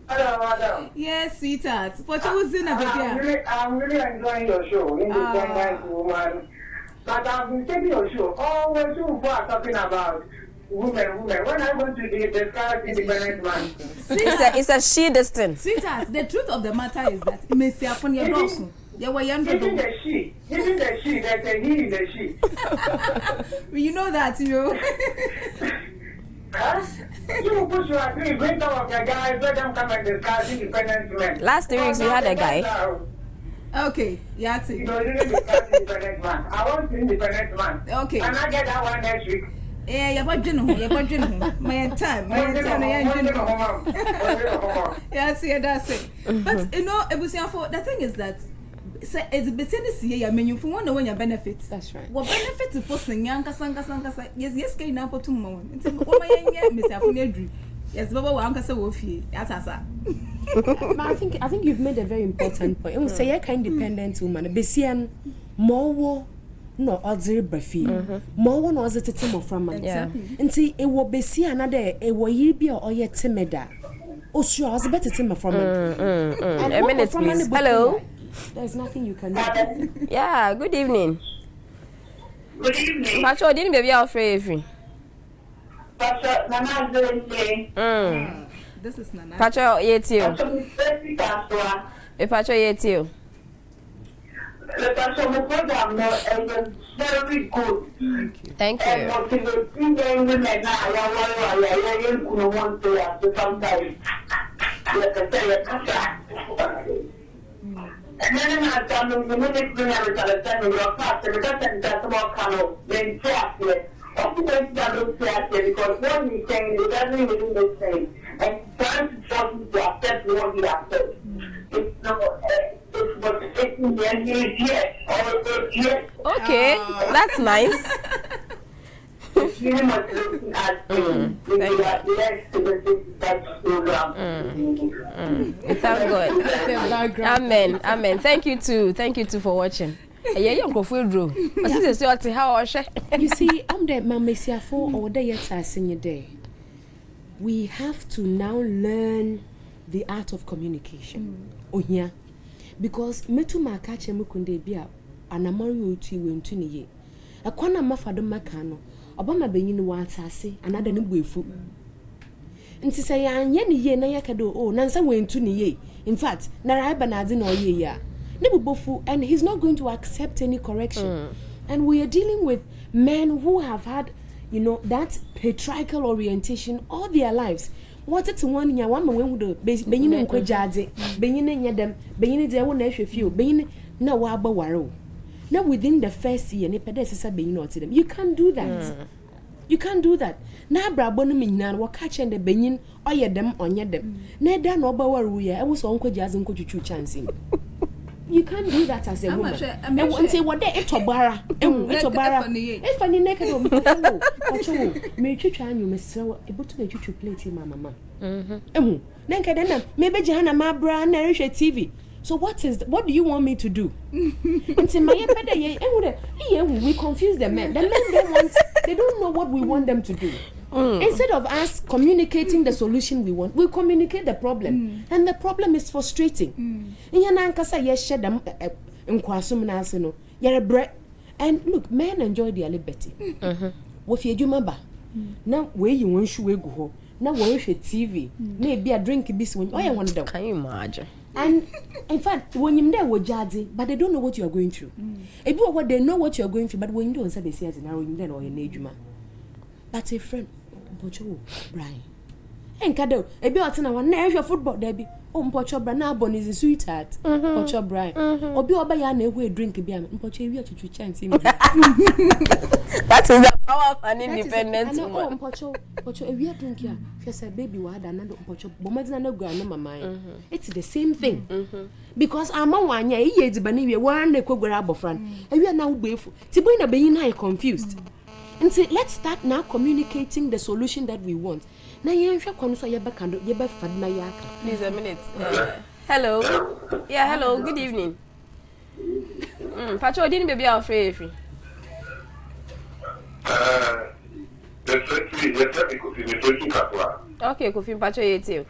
F: Hello, madam.
D: Yes, sweetheart. What was in a baby?
F: I'm really enjoying your show, Independent Woman. But I've been taking your show always so far talking about women. When I want to discuss independent man.
A: It's a she distance.
D: Sweetheart, the truth of the matter is that you may say upon your dorsal. You were young.
F: Even the she, there's a he in the she.
D: You know that, you.
F: Huh? You push your agree, bring some of the guys, let them come and discuss independent men.
A: Last 3 weeks we had a guy.
D: Okay, yeah,
F: you know, you didn't discuss independent man. I want independent man.
D: Okay.
F: Can I get that one next week?
D: Yeah, you're watching my time. Yes, yeah, that's it. But you know, the thing is that it's business here. I mean, you want to know your benefits.
C: That's right.
D: What benefits to person? Yanka. Yes, can you put to mom? It's what my young Miss Afunedri. Yes, Baba will answer Wofi.
C: I think you've made a very important point. You say you're independent woman. Besian more. No, ordinary brefi. More one was it a team of from and see it will be see another a way be or yet timida. Oh, sure, I was a better team from
A: A minute, please. Hello.
C: There's nothing you can do.
A: Yeah, good evening.
E: Good evening.
A: Pacho, didn't baby afraid.
E: Pastor Nana Zente.
D: This is Nana.
A: Pacho, yet you. Pacho, yet you.
E: The Pastor program is very good.
A: Thank you.
E: And motivating young women now, want to sometimes. Like I say, and then I tell them, the minute we have a telephone, your pastor, it doesn't just more kind of then trust it. Often that looks trust it because what he's saying, it doesn't even do the same. And trying to force you to accept what you accept. It's not, it's what it's in the end, yes, or yes.
A: Okay, that's nice.
E: It's really much looking at we are blessed to the such program.
A: Thank God. Amen. Thank you too for watching. You
C: see, I'm the Mamesia for or the yet senior day. We have to now learn the art of communication. Oh yeah. Because metu makache mukunde bia anamari uti wentuni ye. Akwana mafado makano. Obama benyin wa atase anada ne buefu. Nti say anye ne ye na yakado oh nansa wentu ne ye. In fact, na raiba na ade na oye ya. Ne bubofu and he's not going to accept any correction. And we are dealing with men who have had, you know, that patriarchal orientation all their lives. What it's one ya one when would benyin enko jade, benyin nya dem, benyin de wo na hwefie, benyin na wa aba waro. Now within the first year, ne pedesesa benyin not them. You can't do that. You can't do that. Na brabo no minnan wo ka chen de benyin oye dem onye dem. Na da na oba waru ya, e wo so onko jaze nko chuchu chance. You can't do that as a woman. And say what they etobara. Etobara. If I need naked or me chuchu anyu me so able to me chuchu plate mama. Then maybe Jana ma bra na TV. So what do you want me to do? Until my we confuse the men. The men they don't know what we want them to do. Instead of us communicating the solution we want, we communicate the problem. And the problem is frustrating. And look, men enjoy their liberty. Now where you want to go? Now we watch TV. Maybe a drink this one.
A: Can you imagine?
C: And in fact, when you're there, we're judging, but they don't know what you are going through. If you what they know what you are going through, but when you don't say they say as now you then or your age man. But a friend, Brian. And Kado, a bit of one never football derby. Pocho Brian born is a sweetheart. Pocho Brian. Or be over your way drink a beer. Pocho, we are to chance him.
A: That is the power of an independent woman.
C: Pocho, we are drinking. She said, baby, what another Pocho, Bomazana no grandma mine. It's the same thing. Because I'm a 1 year, it's Banivia, one the Kogurabo friend. And we are now waiting. Tibuina being high confused. And say, let's start now communicating the solution that we want. Now, you have Please
A: a minute. Hello. Yeah, hello. Good evening. Pacho, didn't be afraid. Okay, Kofi Pacho, you too.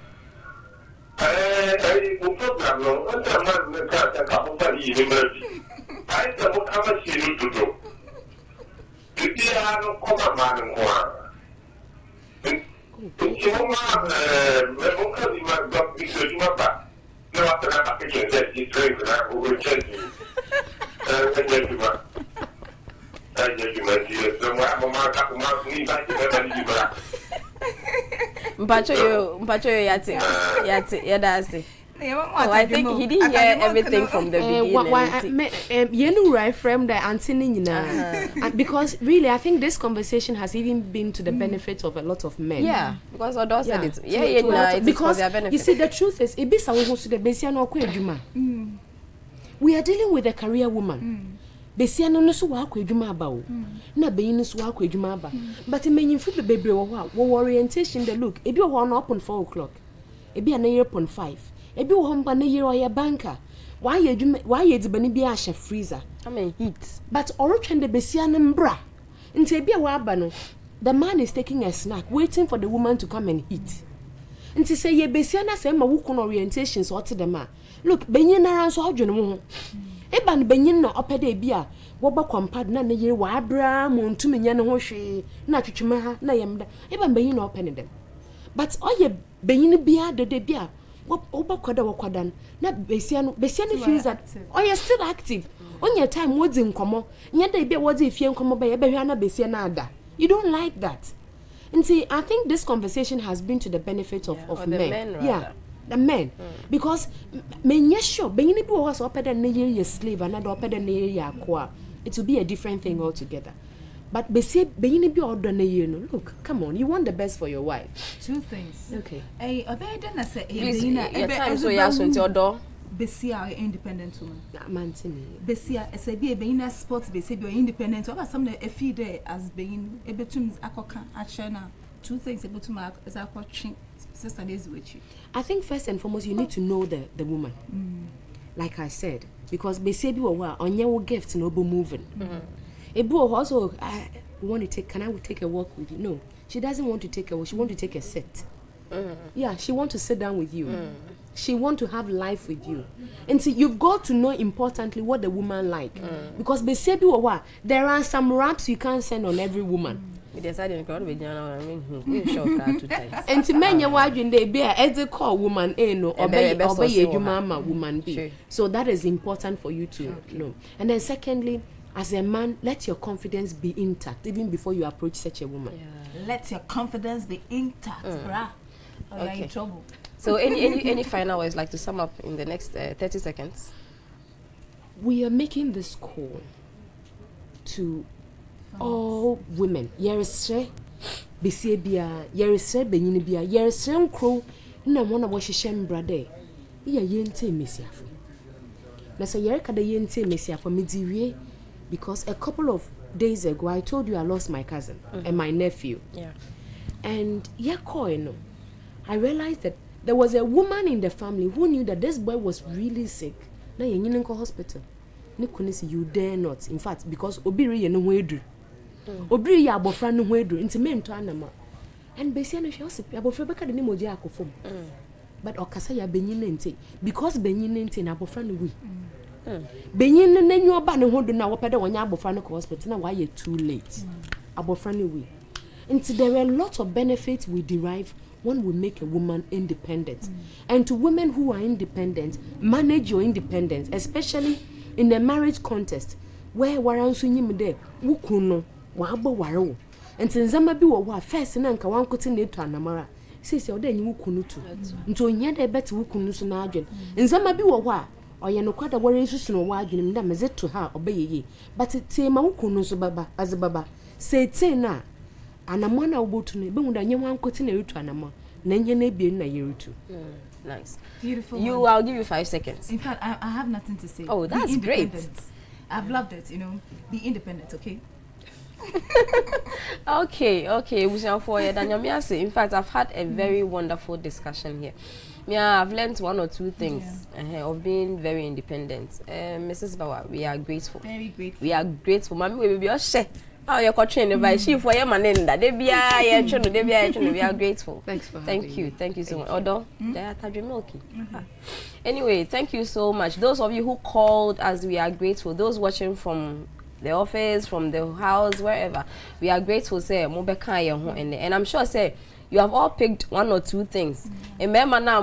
A: Mpacho, I think he didn't hear everything from the beginning.
C: Right from the Anthony, because really, I think this conversation has even been to the benefit of a lot of men.
A: Yeah, because Odo said it. It because for their benefit.
C: You see, the truth is, we are dealing with a career woman. Besiano no so wa kwadwuma aba o na beyin so wa kwadwuma aba but menyimfu bebre wo orientation the look ebi wo na open 4 o'clock ebi na year upon 5 ebi wo mba na year oya banker wa ye dibani bi a freezer
A: heat
C: but orotwende besiano mbra nti ebi wa aba no the man is taking a snack waiting for the woman to come and eat nti say ye besiana say ma wo kun orientation so to them a look beyin na ran so odwene mo Eban benyin na opede bia wo ba kompad na yire wa abra mo ntumi nya ne ho hwe na twetwema ha na yemda eban benyin na opene dem but oye benyin bia de bia wo ba kwada wo kwadan na besiano feels that oye still active onye time wo di nkomo nya da bia wo di fie nkomo ba ye behwa na besiano ada you don't like that and see I think this conversation has been to the benefit of men the men because men sure being be was opeda na ye slave and na opeda na ye akwa it will be a different thing altogether but be say being be order na ye no look come on you want the best for your wife
D: 2 things
C: okay
D: obeda na say
A: your time so ya so nti odo
D: besia independent woman
C: mantini
D: besia esebi beina sports besia be independent oba some na efi there as being ebetum akoka achena 2 things ebetum as akotwe sister is with you.
C: I think first and foremost you need to know the woman. Like I said, because baby wa on your gift no be moving. Ebu also I want to take I take a walk with you? No, she doesn't want to take a walk. She want to take a sit. Yeah, she want to sit down with you. She want to have life with you. And see, you've got to know importantly what the woman like. Because baby wa there are some raps you can't send on every woman.
A: We decided to we shock her 2 times.
C: And to many wajin they be a call woman no obey mama woman be. So that is important for you to know. And then secondly, as a man, let your confidence be intact even before you approach such a woman.
D: Let your confidence be intact, brah.
A: Okay. In trouble. So any final words like to sum up in the next 30 seconds?
C: We are making this call to all women. Yeresre besie bia, yeresre benyini bia, yeresre nkro na mona wo hihye mbrade. Iya yente mesiafo. Na say yere kada yente mesiafo mediwie because a couple of days ago I told you I lost my cousin and my nephew. Yeah. And I realized that there was a woman in the family who knew that this boy was really sick. Now you in hospital. You dare not. In fact, because Obiri you no wedru. Obiri ya abofra no wedru. Inti me nto anama. And besi no hwe osipi abofra beka de ne moje akofom. But okasa ya benyine nti because benyine nti na abofra no wi. Benyine nanyu oba ne hodo na wopede wonya abofra no hospital na why too late. Abofra no wi. Nti there are a lot of benefits we derive when we make a woman independent. And to women who are independent, manage your independence, especially in the marriage context where waransu nyim de wukuno wa abo waro. And nzama bi wo wa first na nka wankote na etu anamara. Sisi o de nyi wukunu tu. Nto nya de bet wukunu so na adwen. Nzama bi wo wa oye no kwada wore susu no wa adwen nda mezeto ha obeyeye. But tie ma wukunu so baba azibaba. Say tie na anamana obotu no be hunda nye wankote na etu anama. Na nye na ebie na yerutu.
A: Nice.
D: Beautiful.
A: I'll give you 5 seconds.
D: In fact, I have nothing to say.
A: Oh, that's great.
D: I've loved it, Be independent, okay?
A: Okay. In fact, I've had a very wonderful discussion here. Yeah, I've learned 1 or 2 things of being very independent. Mrs. Bawa, we are grateful. Very grateful. We are grateful. Mommy, we will be all share. Oh, you're trained by she for your man in that. We are grateful.
C: Thanks for
A: Thank you so much. Although they are milky. Anyway, thank you so much. Those of you who called us, we are grateful. Those watching from the office, from the house, wherever, we are grateful. Say, and I'm sure say you have all picked 1 or 2 things. Remember now,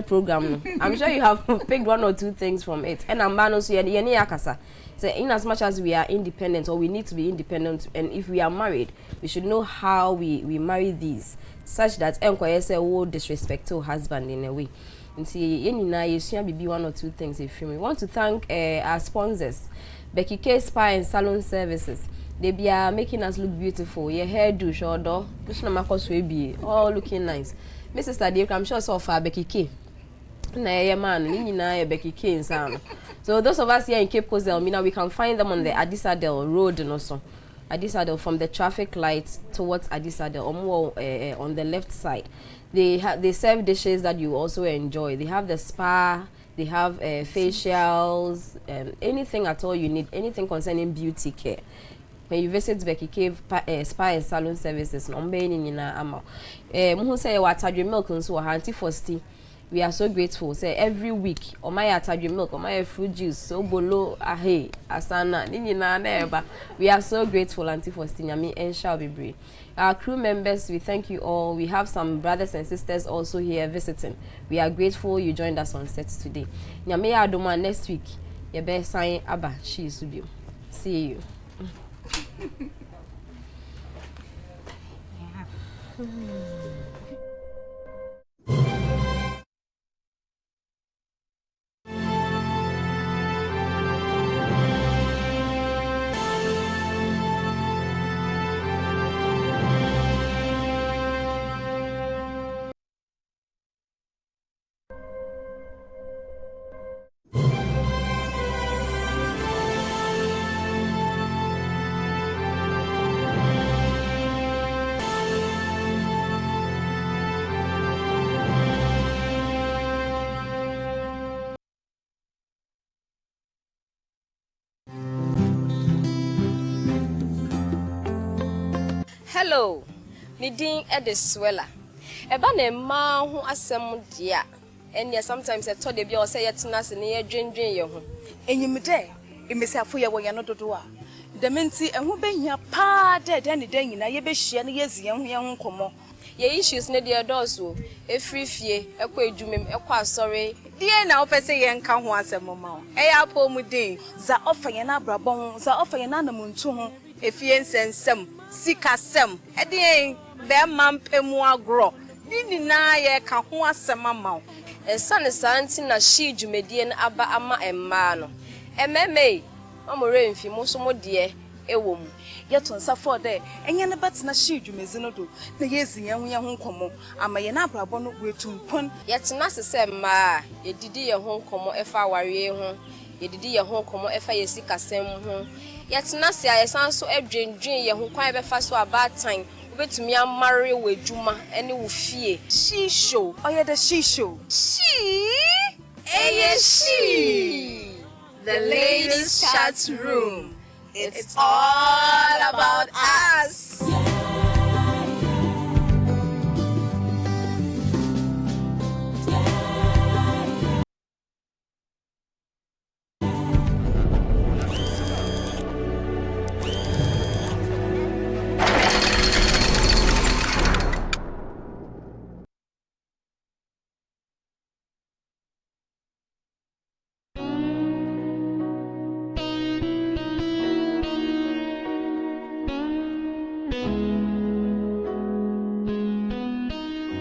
A: program. I'm sure you have picked 1 or 2 things from it. And I'm akasa. So in as much as we are independent, or we need to be independent, and if we are married, we should know how we marry these, such that say will disrespect your husband in a way. And see, you be 1 or 2 things. If we want to thank our sponsors, Becky K Spa and Salon Services. They be making us look beautiful. Your hair do short door, all looking nice. Mrs. Tadiek, I'm sure so far Becky K. So those of us here in Cape Coast, we can find them on the Adisadel Road and also Adisadel from the traffic lights towards Adisadel or more on the left side. They serve dishes that you also enjoy. They have the spa, they have facials, anything at all you need, anything concerning beauty care. When you visit Becky Cave Spa and Salon Services, we are so grateful. Say every week, or my atadri milk, or my fruit juice, so bolo ahe asana nina neba. We are so grateful, Auntie Faustina, and shall be brave. Our crew members, we thank you all. We have some brothers and sisters also here visiting. We are grateful you joined us on set today. Nyame adoma next week. Your best sign Abba, she is with you. See you. Hello, Nidin Ediswella. Eba ne ma ho asem dia. And sometimes I told the boy say yetina se ne dwen ye ho.
B: Enyimde, emesiafo ye wo ye no dodo a. Dementi ehu behia pa de ne dan nyina ye behia ne yezi ye ho komo.
A: Ye issues ne de doso. Efri fie, ekwa edwumem, ekwa asore.
B: Die na opese ye nka ho asem ma o. Eya po mu din, za ofa ye na brabon, za ofa ye na namuntu ho. Efie nsensem, sikasem, edien be mampemu agro. Nini na ye ka ho asem ama o.
A: Esane santi na shi dwumedie na aba ama emma no. Ememe, amore mfi mo so mo de ewom.
B: Yeton safo de enye ne betena shi dwumezi no do. Na yezi ye ho nkomo, ama ye na brabo no wetumpon.
A: Yetena sese ma, yedidi ye ho nkomo efa aware ho. Yedidi ye ho nkomo efa yesikasem ho. Yetena se ayesan so edwendwen ye ho kwan befa so abatan
B: Ubetumi amari we juma any wo fie. She show. Oh yeah, the she show. She. The ladies' chat room. It's all about us.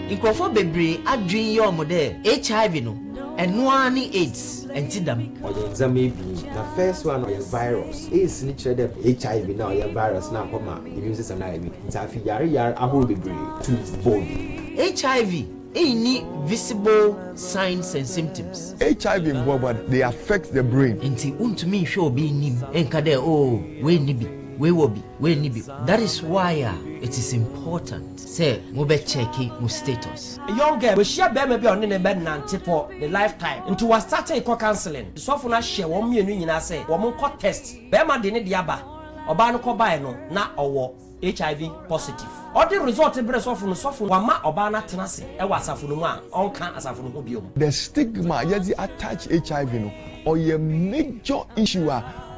G: Nkrofo bebre adwen yom de HIV no eno ani AIDS entidam
H: exam maybe the first one is virus is literally HIV now your virus now come immune system na we ntafi yare ahoro bebre to bone
G: HIV any visible signs and symptoms
I: HIV in but they affect the brain
G: nti untumi hwe obi nim enka de oh we nibi we wobi we nibi. That is why it is important say mo be check mo status.
J: A young girl we share be maybe on the bed nante for the lifetime into was started eco counseling so for na share wo mienu nyina say wo mo test be ma de ne de aba oba no ko bae no na owo HIV positive all the result bre so for wa ma oba na tenase e wa asafo no mu a onka asafo no ho biom.
I: The stigma yet attach HIV no or a major issue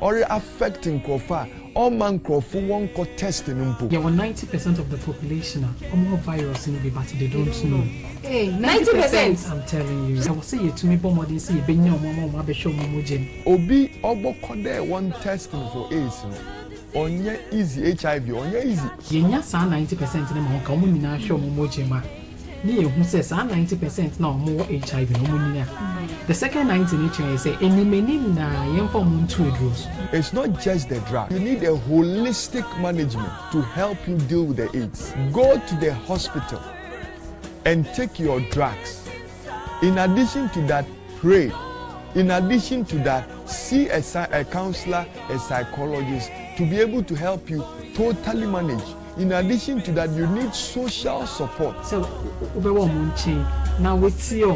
I: or affecting Kofa or man Kofu one co testing impo.
K: Yeah, 90% of the population are more virus in the but they don't know.
A: Hey, 90%.
K: I'm telling you. I will say it to me, but they say, "Ben, your mama, be show me mojen."
I: Obi obo kode one testing for AIDS no. Onye easy HIV, onye easy.
K: Yenya sa 90% na mo ka mo nyina show mo mojen ma. Ni who says 90% now more HIV no money. The second 90 nature say any many na yen for moon to drugs.
I: It's not just the drug. You need a holistic management to help you deal with the AIDS. Go to the hospital and take your drugs. In addition to that, pray. In addition to that, see a counselor, a psychologist to be able to help you totally manage. In addition to that, you need social support.
K: So, now we see you,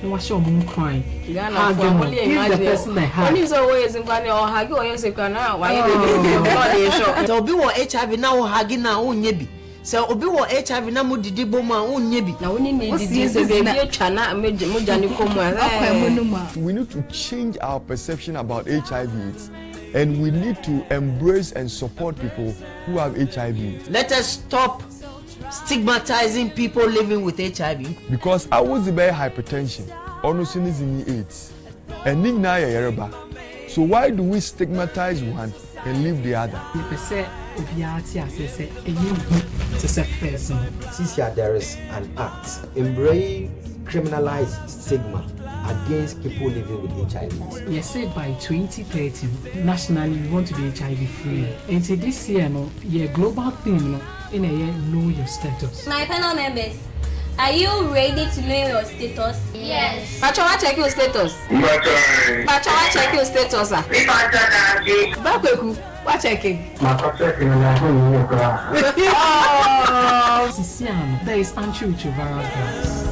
K: no wash your moon crying.
A: Give the person a hug. When he's always in Ghana or hug or you say, why you
G: so be what HIV now hugging now on yebi. So obi what HIV now mo didi boma on yebi.
A: Now we need this baby chana mujani komu.
I: We need to change our perception about HIV. And we need to embrace and support people who have HIV.
G: Let us stop stigmatizing people living with HIV.
I: Because I was about hypertension, almost in AIDS, and Nina Yereba. So why do we stigmatize one and leave the other?
H: Since there is an act, embrace criminalize stigma against people living with HIV.
K: Yes, say by 2030, nationally we want to be HIV free. And so this year, no, yeah, global theme, no, in a year, know your status.
L: My panel members, are you ready to know your status?
A: Yes. Pachawa check your status. Pachawa check your status. Bakweku, what checking?
K: Oh, Sisiano, there is antiretroviral drugs.